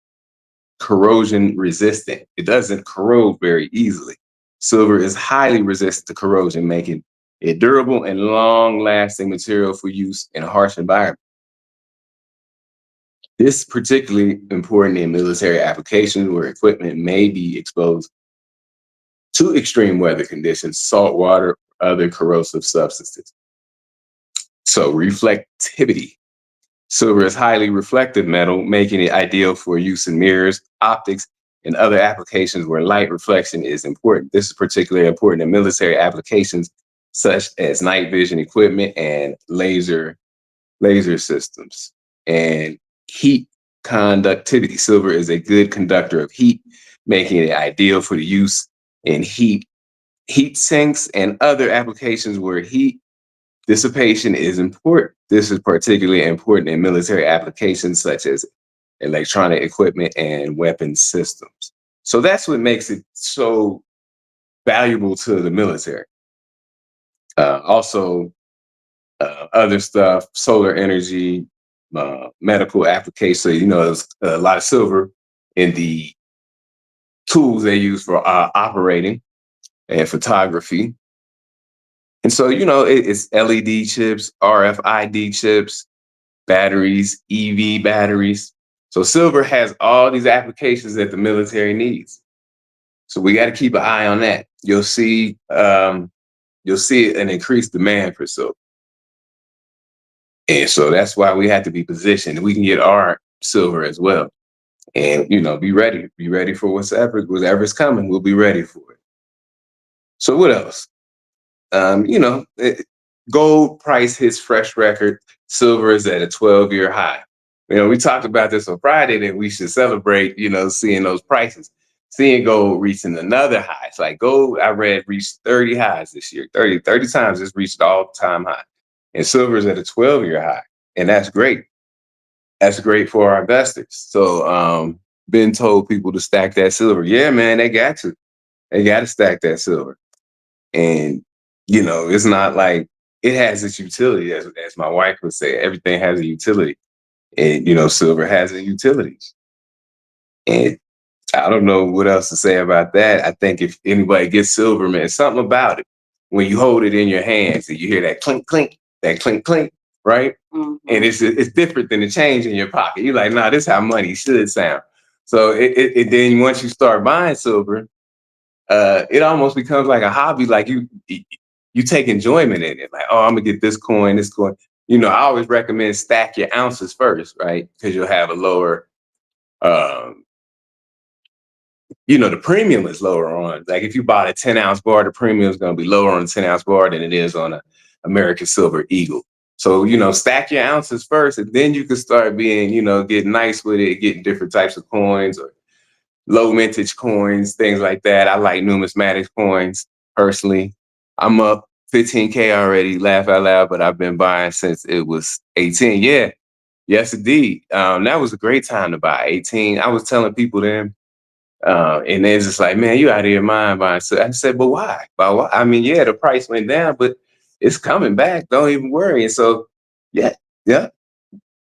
corrosion resistant. It doesn't corrode very easily. Silver is highly resistant to corrosion, making it durable and long lasting material for use in a harsh environment. This is particularly important in military applications where equipment may be exposed to extreme weather conditions, salt water, or other corrosive substances. So, reflectivity. Silver is highly reflective metal, making it ideal for use in mirrors, optics, and other applications where light reflection is important. This is particularly important in military applications such as night vision equipment and laser systems. And heat conductivity. Silver is a good conductor of heat, making it ideal for the use in heat sinks and other applications where heat dissipation is important. This is particularly important in military applications such as electronic equipment and weapon systems. So that's what makes it so valuable to the military. Also, other stuff, solar energy, medical applications. So, there's a lot of silver in the tools they use for operating and photography. And so, it's LED chips, RFID chips, batteries, EV batteries. So silver has all these applications that the military needs. So we got to keep an eye on that. You'll see an increased demand for silver. And so that's why we have to be positioned. We can get our silver as well. And be ready. Be ready for whatever's coming. We'll be ready for it. So what else? Gold price hits fresh record. Silver is at a 12-year high. We talked about this on Friday that we should celebrate, seeing those prices, seeing gold reaching another high. It's like gold, I read, reached 30 highs this year. 30 times it's reached all-time high. And silver is at a 12-year high. And that's great. That's great for our investors. So been told people to stack that silver. Yeah, man, they got to. They got to stack that silver. And, it's not like it has its utility, as my wife would say, everything has a utility. And, silver has a utility. And I don't know what else to say about that. I think if anybody gets silver, man, something about it. When you hold it in your hands and you hear that clink, clink, right?
Mhm.
And it's different than the change in your pocket. You're like, nah, this is how money should sound. So then once you start buying silver, it almost becomes like a hobby. Like you take enjoyment in it. Like, oh, I'm gonna get this coin, this coin. I always recommend stack your ounces first, right? Because you'll have a lower, um, the premium is lower on. Like if you bought a 10-ounce bar, the premium is gonna be lower on a 10-ounce bar than it is on a American Silver Eagle. So, stack your ounces first, and then you can start being, getting nice with it, getting different types of coins or low mintage coins, things like that. I like numismatic coins personally. I'm up 15K already, laugh out loud, but I've been buying since it was 18. Yeah, yes, indeed. That was a great time to buy 18. I was telling people then, and they're just like, man, you out of your mind buying. So I said, but why? But why? I mean, yeah, the price went down, but it's coming back. Don't even worry. And so, yeah, yeah,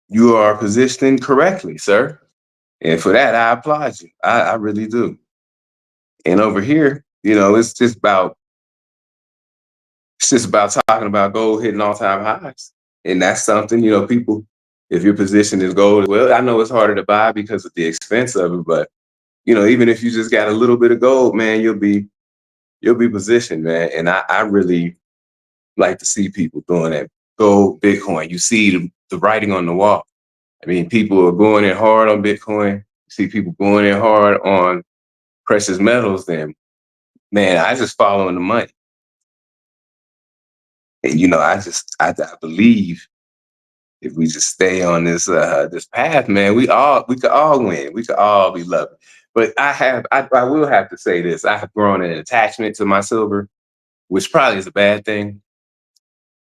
you are positioning correctly, sir. And for that, I applaud you. I really do. And over here, it's just about talking about gold hitting all-time highs. And that's something, people, if your position is gold, well, I know it's harder to buy because of the expense of it, but even if you just got a little bit of gold, man, you'll be positioned, man. And I really like to see people doing that. Gold, Bitcoin. You see the writing on the wall. I mean, people are going in hard on Bitcoin. You see people going in hard on precious metals, then man, I just following the money. And I believe if we just stay on this path, man, we could all win. We could all be loved. But I will have to say this. I have grown an attachment to my silver, which probably is a bad thing.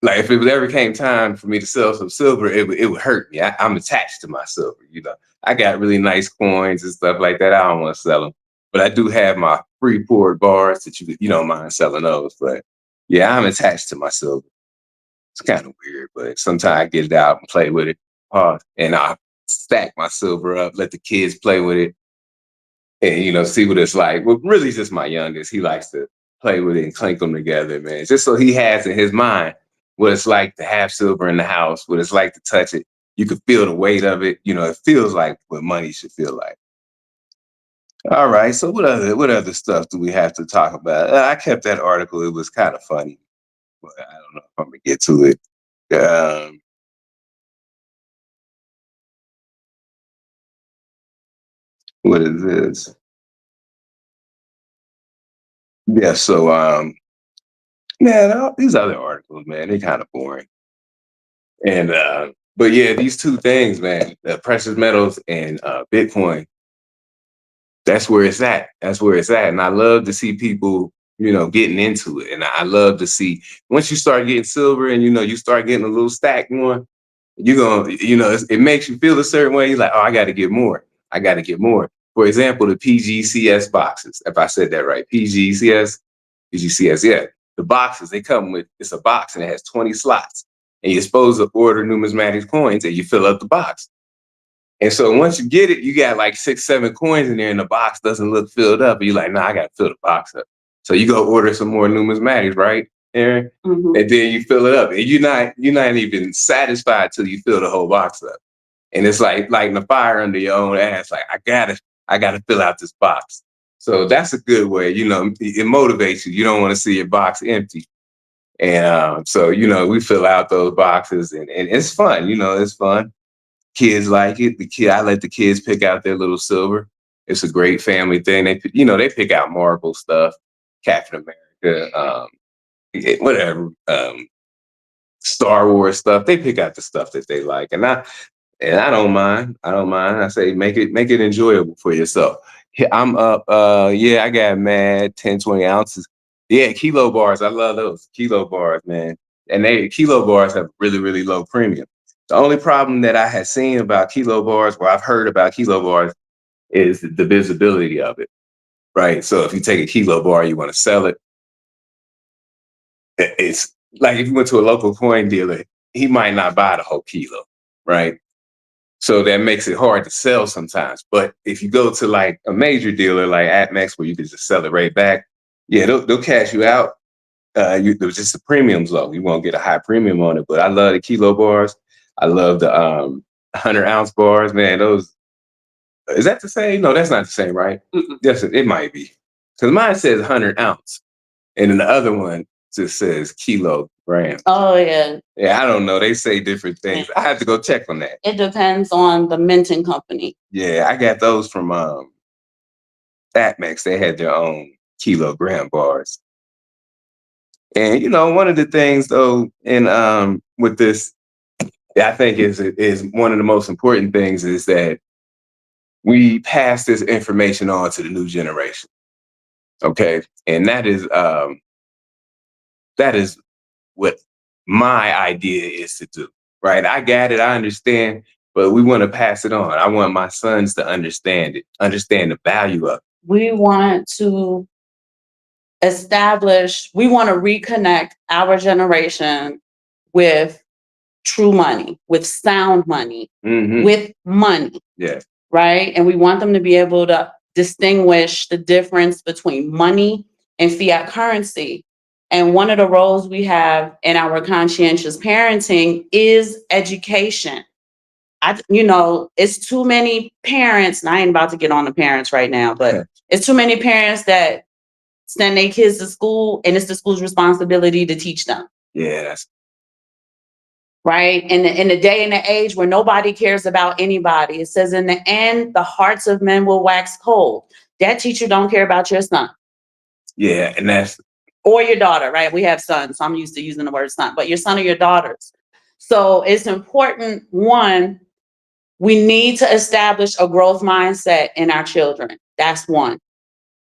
Like if it was ever came time for me to sell some silver, it would hurt me. I'm attached to my silver. I got really nice coins and stuff like that. I don't want to sell them, but I do have my free poured bars that you don't mind selling those. But yeah, I'm attached to my silver. It's kind of weird, but sometimes I get it out and play with it, and I stack my silver up, let the kids play with it, and see what it's like. Well, really, just my youngest. He likes to play with it and clink them together, man. Just so he has in his mind what it's like to have silver in the house, what it's like to touch it. You can feel the weight of it. It feels like what money should feel like. All right. So what other stuff do we have to talk about? I kept that article. It was kind of funny, but I don't know if I'm gonna get to it. Um, what is this? Yeah. So man, these other articles, man, they kind of boring. And but yeah, these two things, man, the precious metals and Bitcoin, that's where it's at. That's where it's at. And I love to see people, getting into it. And I love to see once you start getting silver and you start getting a little stack going, you're gonna, it makes you feel a certain way. You're like, oh, I gotta get more. I gotta get more. For example, the PGCS boxes, if I said that right, PGCS, yeah. The boxes, they come with, it's a box and it has 20 slots. And you're supposed to order numismatic coins and you fill up the box. And so once you get it, you got like 6, 7 coins in there and the box doesn't look filled up. And you're like, nah, I got to fill the box up. So you go order some more numismatics, right, Aaron?
Mm-hmm.
And then you fill it up. And you're not even satisfied till you fill the whole box up. And it's like lighting a fire under your own ass. Like, I gotta fill out this box. So that's a good way, it motivates you. You don't want to see your box empty. And so, we fill out those boxes and it's fun, it's fun. Kids like it. I let the kids pick out their little silver. It's a great family thing. They pick out Marvel stuff, Captain America, whatever, Star Wars stuff. They pick out the stuff that they like. And I don't mind. I don't mind. I say make it enjoyable for yourself. I'm up. Yeah, I got mad 10, 20 ounces. Yeah, kilo bars. I love those kilo bars, man. And kilo bars have really, really low premium. The only problem that I had seen about kilo bars, or I've heard about kilo bars, is the visibility of it. Right. So if you take a kilo bar, you want to sell it. It's like if you went to a local coin dealer, he might not buy the whole kilo. Right. So that makes it hard to sell sometimes. But if you go to like a major dealer like AtMex, where you can just sell it right back, yeah, they'll cash you out. There's just the premium's low. You won't get a high premium on it. But I love the kilo bars. I love the 100-ounce bars, man. Those, is that the same? No, that's not the same, right? Yes, it might be. Because mine says 100-ounce, and then the other one just says kilogram.
Oh yeah.
Yeah, I don't know. They say different things. I have to go check on that.
It depends on the minting company.
Yeah, I got those from AtMex. They had their own kilogram bars. And one of the things though, in with this, I think is one of the most important things is that we pass this information on to the new generation. Okay, and that is what my idea is to do. Right, I got it, I understand, but we want to pass it on. I want my sons to understand it, understand the value of it.
We want to we want to reconnect our generation with true money, with sound money, with money.
Yeah.
Right. And we want them to be able to distinguish the difference between money and fiat currency. And one of the roles we have in our conscientious parenting is education. It's too many parents, and I ain't about to get on the parents right now, but it's too many parents that send their kids to school and it's the school's responsibility to teach them.
Yeah, that's
right. In the day and the age where nobody cares about anybody, it says in the end, the hearts of men will wax cold. That teacher don't care about your son.
Yeah, and that's
or your daughter, right? We have sons, so I'm used to using the word son, but your son or your daughters. So it's important, one, we need to establish a growth mindset in our children. That's one.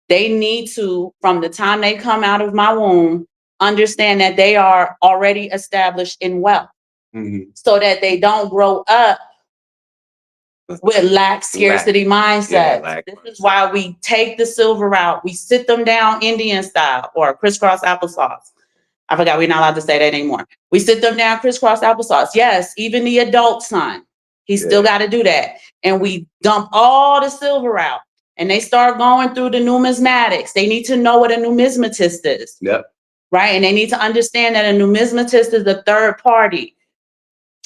They need to, from the time they come out of my womb, understand that they are already established in wealth, so that they don't grow up with lack, scarcity mindset.
Yeah,
this is why we take the silver route. We sit them down Indian style or crisscross applesauce. I forgot we're not allowed to say that anymore. We sit them down crisscross applesauce. Yes, even the adult son, he still got to do that. And we dump all the silver out. And they start going through the numismatics. They need to know what a numismatist is.
Yep.
Right? And they need to understand that a numismatist is a third party.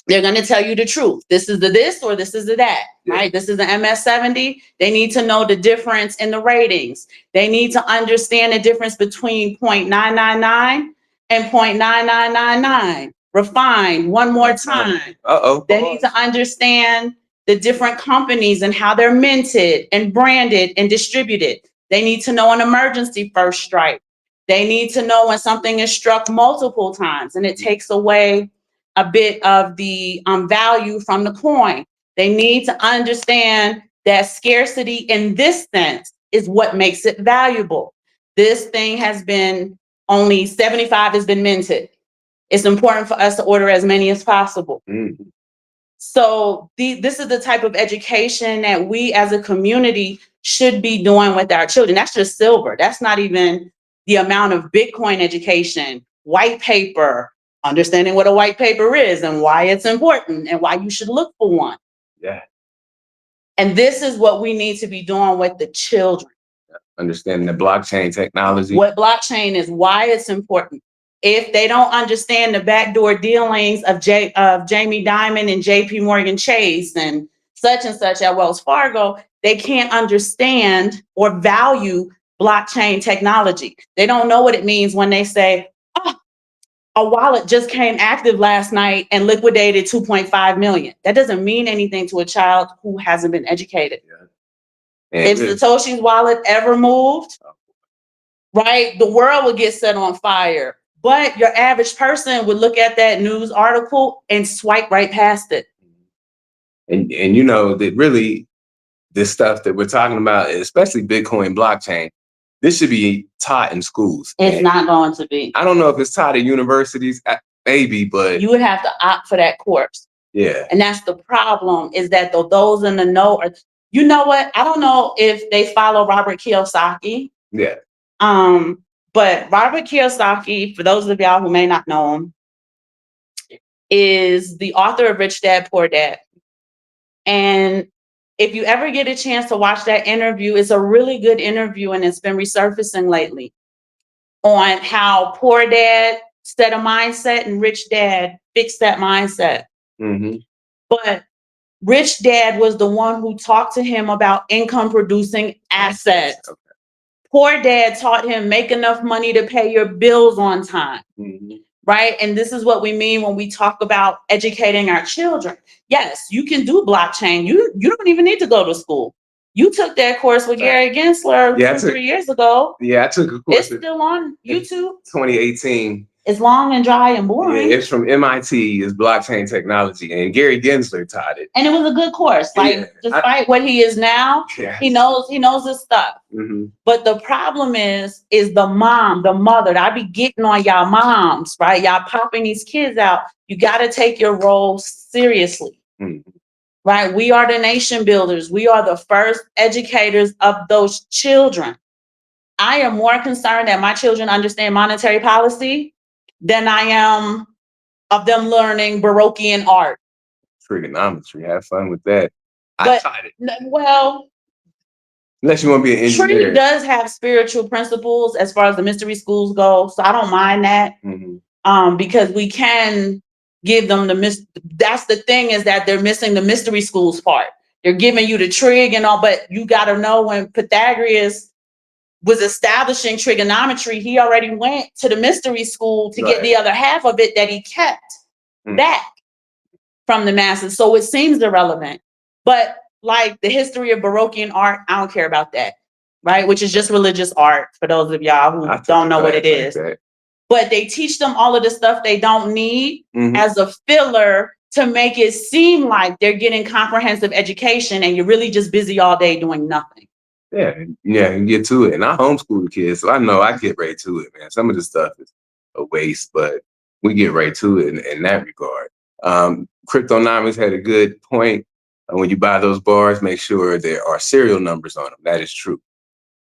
They're going to tell you the truth. This is the this or this is the that, right? This is the MS-70. They need to know the difference in the ratings. They need to understand the difference between 0.999 and 0.9999. Refined one more time. They need to understand the different companies and how they're minted and branded and distributed. They need to know an emergency first strike. They need to know when something is struck multiple times and it takes away a bit of the value from the coin. They need to understand that scarcity in this sense is what makes it valuable. This thing has been only 75 has been minted. It's important for us to order as many as possible. So this is the type of education that we as a community should be doing with our children. That's just silver. That's not even the amount of Bitcoin education, white paper, understanding what a white paper is and why it's important and why you should look for one.
Yeah.
And this is what we need to be doing with the children.
Understanding the blockchain technology.
What blockchain is, why it's important. If they don't understand the backdoor dealings of Jamie Dimon and JP Morgan Chase and such at Wells Fargo, they can't understand or value blockchain technology. They don't know what it means when they say, oh, a wallet just came active last night and liquidated 2.5 million. That doesn't mean anything to a child who hasn't been educated. If Satoshi's wallet ever moved, right, the world would get set on fire. But your average person would look at that news article and swipe right past it.
And you know that really this stuff that we're talking about, especially Bitcoin blockchain, this should be taught in schools.
It's not going to be.
I don't know if it's taught at universities, maybe, but
you would have to opt for that course.
Yeah.
And that's the problem, is that those in the know are, you know what? I don't know if they follow Robert Kiyosaki.
Yeah.
But Robert Kiyosaki, for those of y'all who may not know him, is the author of Rich Dad, Poor Dad. And if you ever get a chance to watch that interview, it's a really good interview and it's been resurfacing lately on how Poor Dad set a mindset and Rich Dad fixed that mindset. But Rich Dad was the one who talked to him about income producing assets. Okay. Poor Dad taught him make enough money to pay your bills on time. Right? And this is what we mean when we talk about educating our children. Yes, you can do blockchain. You don't even need to go to school. You took that course with Gary Gensler 2-3 years ago.
Yeah, I took a course.
It's still on YouTube.
2018.
It's long and dry and boring.
Yeah, it's from MIT. It's blockchain technology, and Gary Gensler taught it.
And it was a good course. Like, despite what he is now, he knows his stuff. But the problem is the mom, the mother. I be getting on y'all moms, right? Y'all popping these kids out. You got to take your role seriously. Right? We are the nation builders. We are the first educators of those children. I am more concerned that my children understand monetary policy than I am of them learning Baroquean art.
Trigonometry, have fun with that.
I
tried it.
Well,
unless you want to be an engineer.
Trinity does have spiritual principles as far as the mystery schools go, so I don't mind that. Because we can give them that's the thing, is that they're missing the mystery schools part. They're giving you the trig and all, but you got to know when Pythagoras was establishing trigonometry, he already went to the mystery school to get the other half of it that he kept back from the masses. So it seems irrelevant. But like the history of Baroquean art, I don't care about that, right? Which is just religious art for those of y'all who don't know what it is. But they teach them all of the stuff they don't need as a filler to make it seem like they're getting comprehensive education and you're really just busy all day doing nothing.
yeah, and get to it. And I homeschool the kids, so I know I get right to it, man. Some of the stuff is a waste, but we get right to it in that regard. Cryptonomics had a good point. When you buy those bars, make sure there are serial numbers on them. That is true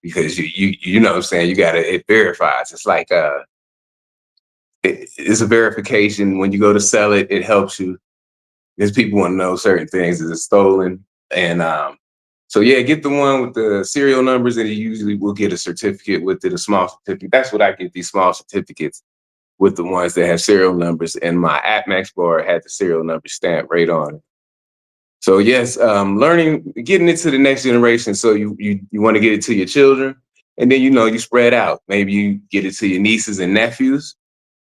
because you know what I'm saying. You got to it verifies. It's like it's a verification when you go to sell it. It helps you because people want to know certain things. Is it stolen? And so yeah, get the one with the serial numbers, and you usually will get a certificate with it, a small certificate. That's what I get, these small certificates with the ones that have serial numbers. And my AppMax bar had the serial number stamp right on it. So yes, learning, getting it to the next generation. So you want to get it to your children, and then you spread out. Maybe you get it to your nieces and nephews,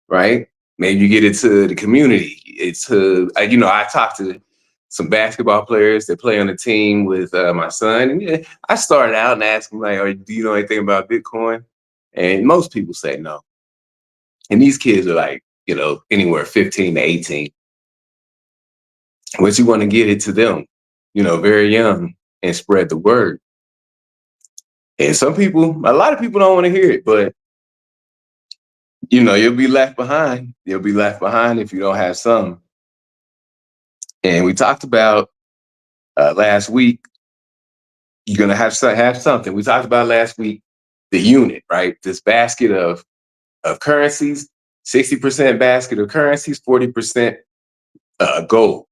right? Maybe you get it to the community. It's I talked to some basketball players that play on the team with my son, and yeah, I started out and asked them like, "Do you know anything about Bitcoin?" And most people say no. And these kids are like, anywhere 15 to 18. But you want to get it to them, very young and spread the word. And a lot of people don't want to hear it, but you'll be left behind. You'll be left behind if you don't have some. And we talked about last week, you're gonna have something. We talked about last week the unit, right? This basket of currencies, 60% basket of currencies, 40% gold.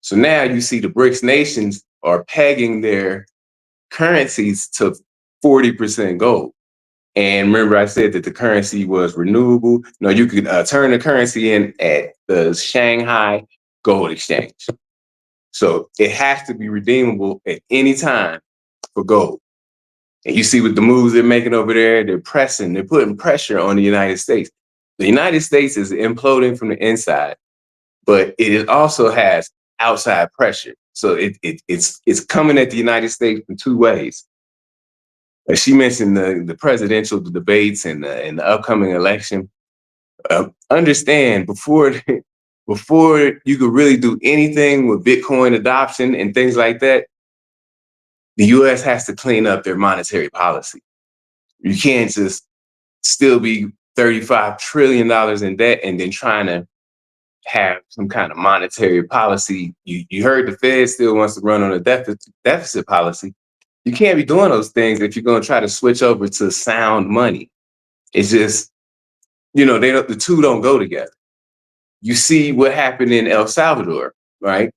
So now you see the BRICS nations are pegging their currencies to 40% gold. And remember, I said that the currency was renewable. No, you could turn the currency in at the Shanghai Gold Exchange. So it has to be redeemable at any time for gold. And you see with the moves they're making over there, they're putting pressure on the United States. The United States is imploding from the inside, but it also has outside pressure. So it's coming at the United States in two ways. As she mentioned the presidential debates and the upcoming election. Understand before you could really do anything with Bitcoin adoption and things like that, the U.S. has to clean up their monetary policy. You can't just still be $35 trillion in debt and then trying to have some kind of monetary policy. You heard the Fed still wants to run on a deficit policy. You can't be doing those things if you're going to try to switch over to sound money. It's just, the two don't go together. You see what happened in El Salvador, right?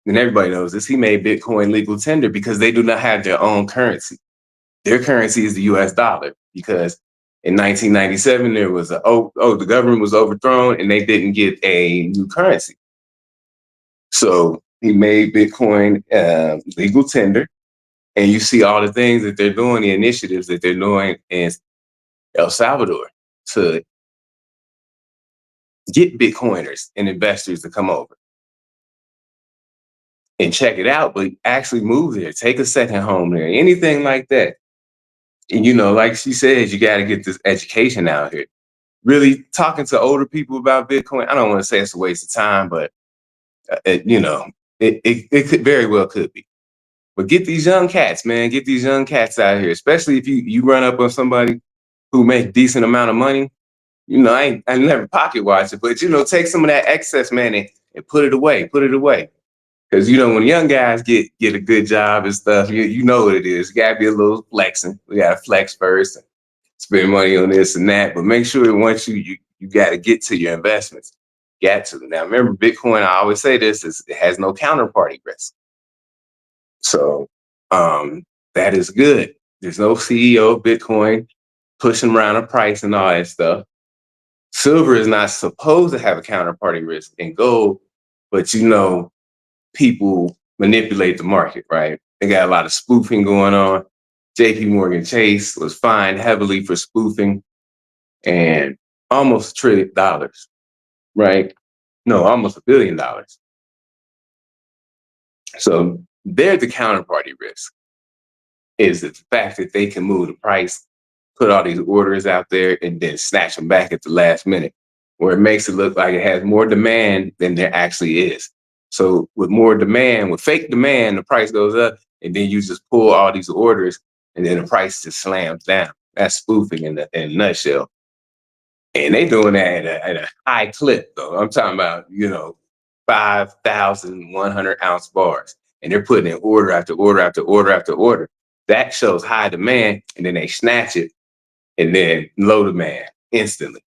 And everybody knows this, he made Bitcoin legal tender because they do not have their own currency. Their currency is the US dollar because in 1997, there was the government was overthrown and they didn't get a new currency. So he made Bitcoin legal tender. And you see all the things that they're doing, the initiatives that they're doing in El Salvador to get Bitcoiners and investors to come over and check it out, but actually move there, take a second home there, anything like that. And, like she said, you got to get this education out here. Really talking to older people about Bitcoin. I don't want to say it's a waste of time, but, it could very well could be. But get these young cats, man. Get these young cats out here, especially if you run up on somebody who make decent amount of money. I never pocket watch it, but take some of that excess money and put it away. Put it away. Because when young guys get a good job and stuff, you know what it is. You gotta be a little flexing. We gotta flex first and spend money on this and that. But make sure that once you gotta get to your investments. Got to. Now remember, Bitcoin, I always say this, it has no counterparty risk. So that is good. There's no CEO of Bitcoin pushing around a price and all that stuff. Silver is not supposed to have a counterparty risk in gold, but people manipulate the market, right? They got a lot of spoofing going on. JP Morgan Chase was fined heavily for spoofing and almost $1 trillion, right? No, almost $1 billion. So they're the counterparty risk, is the fact that they can move the price, put all these orders out there, and then snatch them back at the last minute, where it makes it look like it has more demand than there actually is. So with more demand, with fake demand, the price goes up. and then you just pull all these orders, and then the price just slams down. That's spoofing in a nutshell. And they doing that at a high clip, though. I'm talking about, 5,100 ounce bars. And they're putting in order after order after order after order. That shows high demand, and then they snatch it, and then low demand instantly.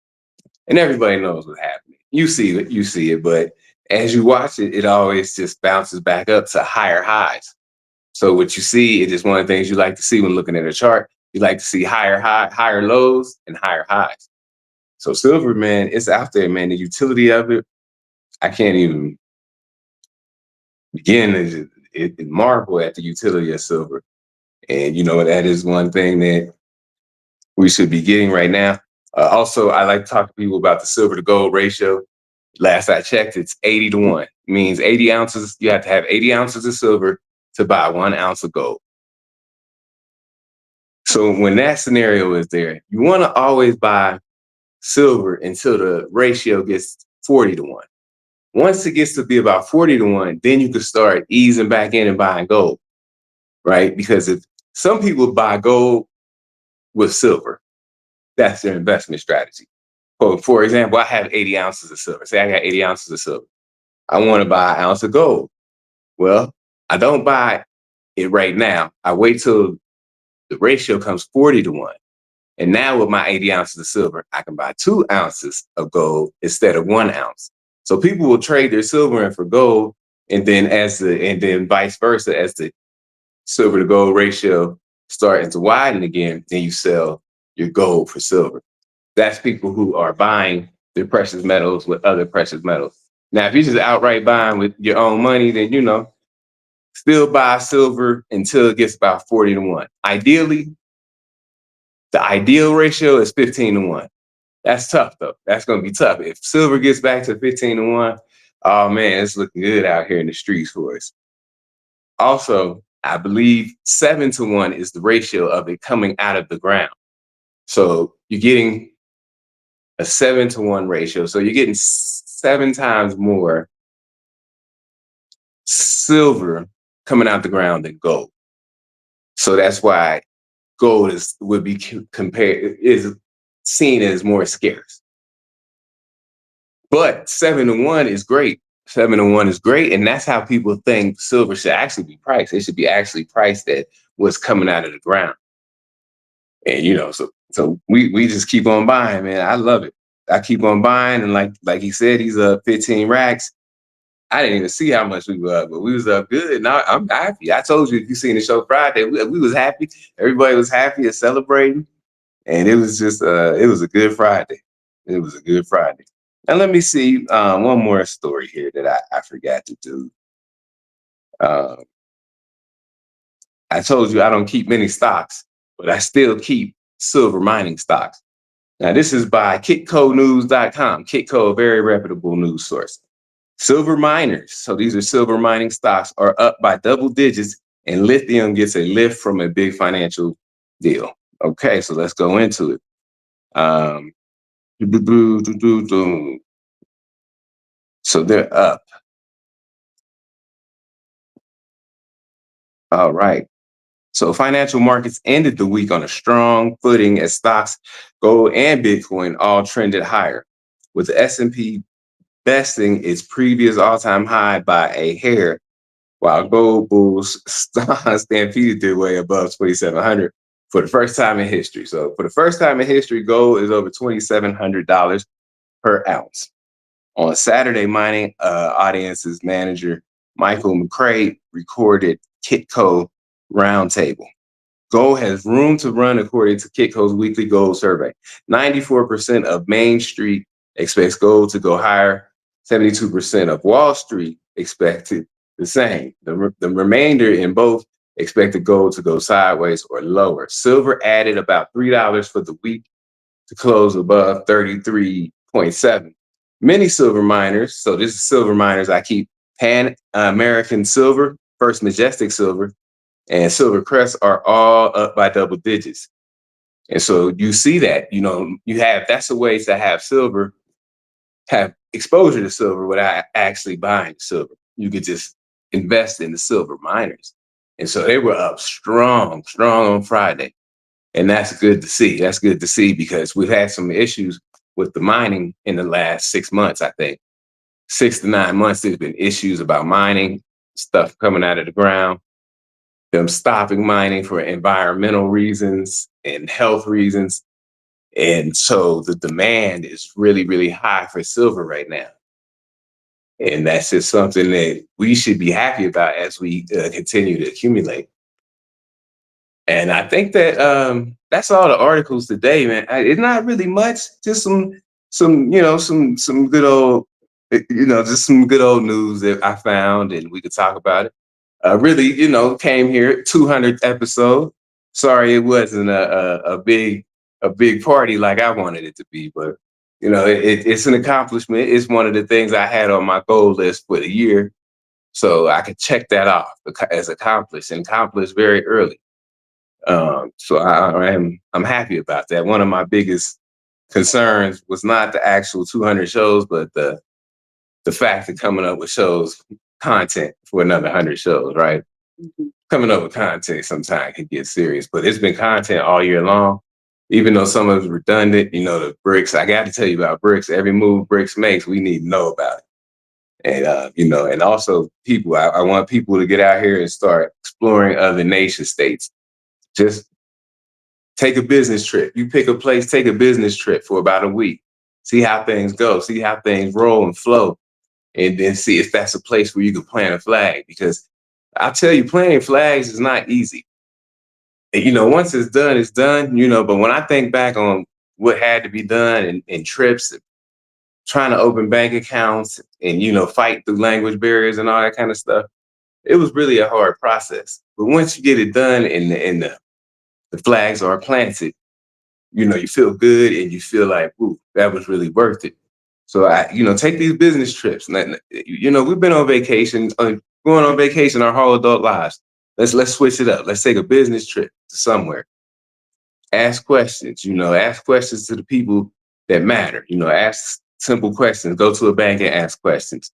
And everybody knows what's happening. You see it, but as you watch it, it always just bounces back up to higher highs. So what you see is just one of the things you like to see when looking at a chart. You like to see higher lows and higher highs. So silver, man, it's out there, man. The utility of it, I can't even begin to marvel at the utility of silver. And that is one thing that we should be getting right now. Also, I like to talk to people about the silver to gold ratio. Last I checked, it's 80-1. It means 80 ounces. You have to have 80 ounces of silver to buy 1 ounce of gold. So when that scenario is there, you want to always buy silver until the ratio gets 40-1. Once it gets to be about 40-1, then you can start easing back in and buying gold, right? Because if some people buy gold with silver, that's their investment strategy. So for example, I have 80 ounces of silver. Say I got 80 ounces of silver. I want to buy an ounce of gold. Well, I don't buy it right now. I wait till the ratio comes 40-1. And now with my 80 ounces of silver, I can buy 2 ounces of gold instead of 1 ounce. So people will trade their silver in for gold, and then vice versa, as the silver to gold ratio starting to widen again, then you sell your gold for silver. That's people who are buying their precious metals with other precious metals. Now, if you're just outright buying with your own money, then still buy silver until it gets about 40-1. Ideally, the ideal ratio is 15-1. That's tough, though. That's going to be tough. If silver gets back to 15-1, oh man, it's looking good out here in the streets for us. Also, I believe 7-1 is the ratio of it coming out of the ground. So you're getting a 7-1 ratio. So you're getting 7 times more silver coming out the ground than gold. So that's why gold is seen as more scarce. But 7-1 is great. 7-1 is great, and that's how people think silver should actually be priced. It should be actually priced at what's coming out of the ground. And so we just keep on buying, man. I love it. I keep on buying, and like he said, he's up 15 racks. I didn't even see how much we were up, but we was up good, and I'm happy. I told you, if you seen the show Friday, we was happy. Everybody was happy and celebrating, and it was just it was a good Friday. It was a good Friday. And let me see one more story here that I forgot to do. I told you I don't keep many stocks, but I still keep silver mining stocks. Now, this is by kitconews.com. Kitco, a very reputable news source. Silver miners, so these are silver mining stocks, are up by double digits, and lithium gets a lift from a big financial deal. Okay, so let's go into it. So they're up. All right. So financial markets ended the week on a strong footing as stocks, gold, and Bitcoin all trended higher, with the S&P besting its previous all-time high by a hair, while gold bulls stampeded their way above 2,700 for the first time in history. So for the first time in history, gold is over $2,700 per ounce. On Saturday, mining audience's manager, Michael McCrae, recorded Kitco Roundtable. Gold has room to run, according to Kitco's weekly gold survey. 94% of Main Street expects gold to go higher. 72% of Wall Street expected the same. The remainder in both expected gold to go sideways or lower. Silver added about $3 for the week to close above 33.7. Many silver miners, so this is silver miners I keep, Pan American Silver, First Majestic Silver, and Silver Crest are all up by double digits. And so you see that, that's a way to have silver, have exposure to silver without actually buying silver. You could just invest in the silver miners. And so they were up strong, strong on Friday. And that's good to see. That's good to see because we've had some issues with the mining in the last 6 months, I think. 6 to 9 months, there's been issues about mining, stuff coming out of the ground, them stopping mining for environmental reasons and health reasons. And so the demand is really, really high for silver right now. And that's just something that we should be happy about as we continue to accumulate. And I think that that's all the articles today, man. It's not really much, just some good old, just some good old news that I found, and we could talk about it. Really, came here 200th episode. Sorry, it wasn't a big party like I wanted it to be, but it's an accomplishment. It's one of the things I had on my goal list for the year, so I could check that off as accomplished and accomplished very early. So I'm happy about that. One of my biggest concerns was not the actual 200 shows, but the fact of coming up with shows content for another 100 shows, right?
Mhm.
Coming up with content sometimes can get serious, but it's been content all year long. Even though some of it's redundant, the bricks, I got to tell you about bricks. Every move bricks makes, we need to know about it. And, and also people, I want people to get out here and start exploring other nation states. Just take a business trip. You pick a place, take a business trip for about a week. See how things go, see how things roll and flow, and then see if that's a place where you can plant a flag. Because I'll tell you, planting flags is not easy. And, once it's done, it's done, but when I think back on what had to be done and trips, and trying to open bank accounts and, fight through language barriers and all that kind of stuff, it was really a hard process. But once you get it done and the flags are planted, you feel good and you feel like, ooh, that was really worth it. So take these business trips. We've been on vacation, going on vacation our whole adult lives. Let's switch it up. Let's take a business trip to somewhere. Ask questions, ask questions to the people that matter. Ask simple questions. Go to a bank and ask questions.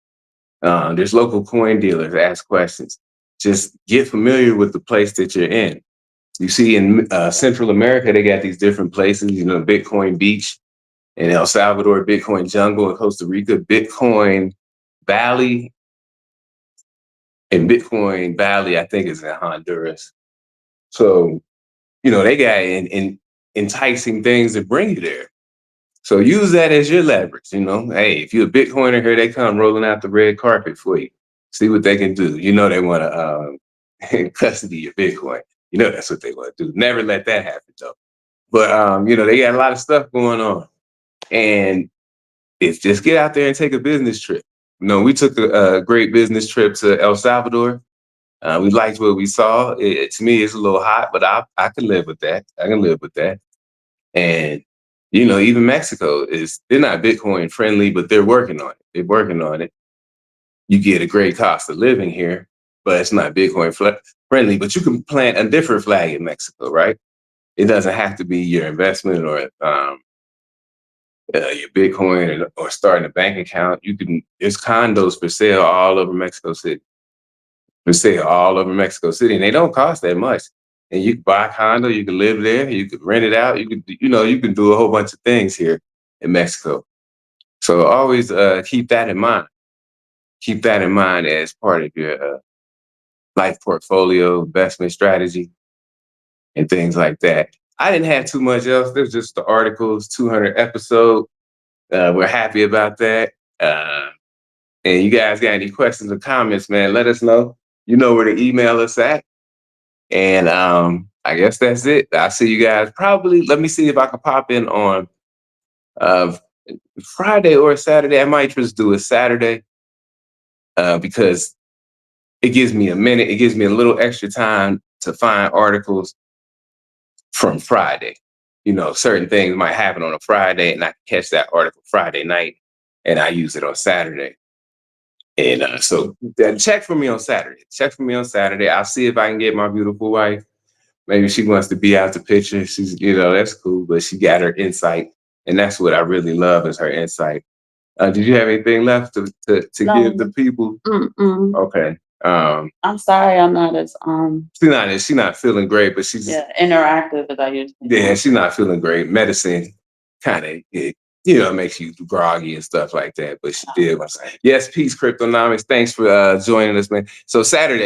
There's local coin dealers, ask questions. Just get familiar with the place that you're in. You see in Central America, they got these different places, Bitcoin Beach in El Salvador, Bitcoin Jungle in Costa Rica, Bitcoin Valley, and Bitcoin Valley, I think, is in Honduras. So, they got enticing things that bring you there. So use that as your leverage. Hey, if you're a Bitcoiner here, they come rolling out the red carpet for you. See what they can do. They want to custody your Bitcoin. That's what they want to do. Never let that happen, though. But they got a lot of stuff going on, and it's just get out there and take a business trip. We took a great business trip to El Salvador. We liked what we saw. To me, it's a little hot, but I can live with that. I can live with that. And even Mexico they're not Bitcoin friendly, but they're working on it. They're working on it. You get a great cost of living here, but it's not Bitcoin friendly. But you can plant a different flag in Mexico, right? It doesn't have to be your investment or your Bitcoin or starting a bank account. There's condos for sale all over Mexico City. For sale all over Mexico City, and they don't cost that much. And you can buy a condo, you can live there, you can rent it out, you can do a whole bunch of things here in Mexico. So always keep that in mind. Keep that in mind as part of your life portfolio, investment strategy, and things like that. I didn't have too much else. There's just the articles, 200 episode. We're happy about that. And you guys got any questions or comments, man, let us know. You know where to email us at. And I guess that's it. I'll see you guys probably. Let me see if I can pop in on uh, Friday or Saturday. I might just do a Saturday because it gives me a minute. It gives me a little extra time to find articles from Friday. Certain things might happen on a Friday, and I can catch that article Friday night, and I use it on Saturday. And so check for me on Saturday. Check for me on Saturday. I'll see if I can get my beautiful wife. Maybe she wants to be out the picture. She's, that's cool, but she got her insight. And that's what I really love is her insight. Did you have anything left to give
No.
the people?
Mm-mm.
Okay.
I'm sorry, I'm not as
She's not feeling great, but she's
interactive as I used to be.
yeah, she's not feeling great. Medicine kind of makes you groggy and stuff like that. But she did. Yes, peace, Cryptonomics. Thanks for joining us, man. So Saturday.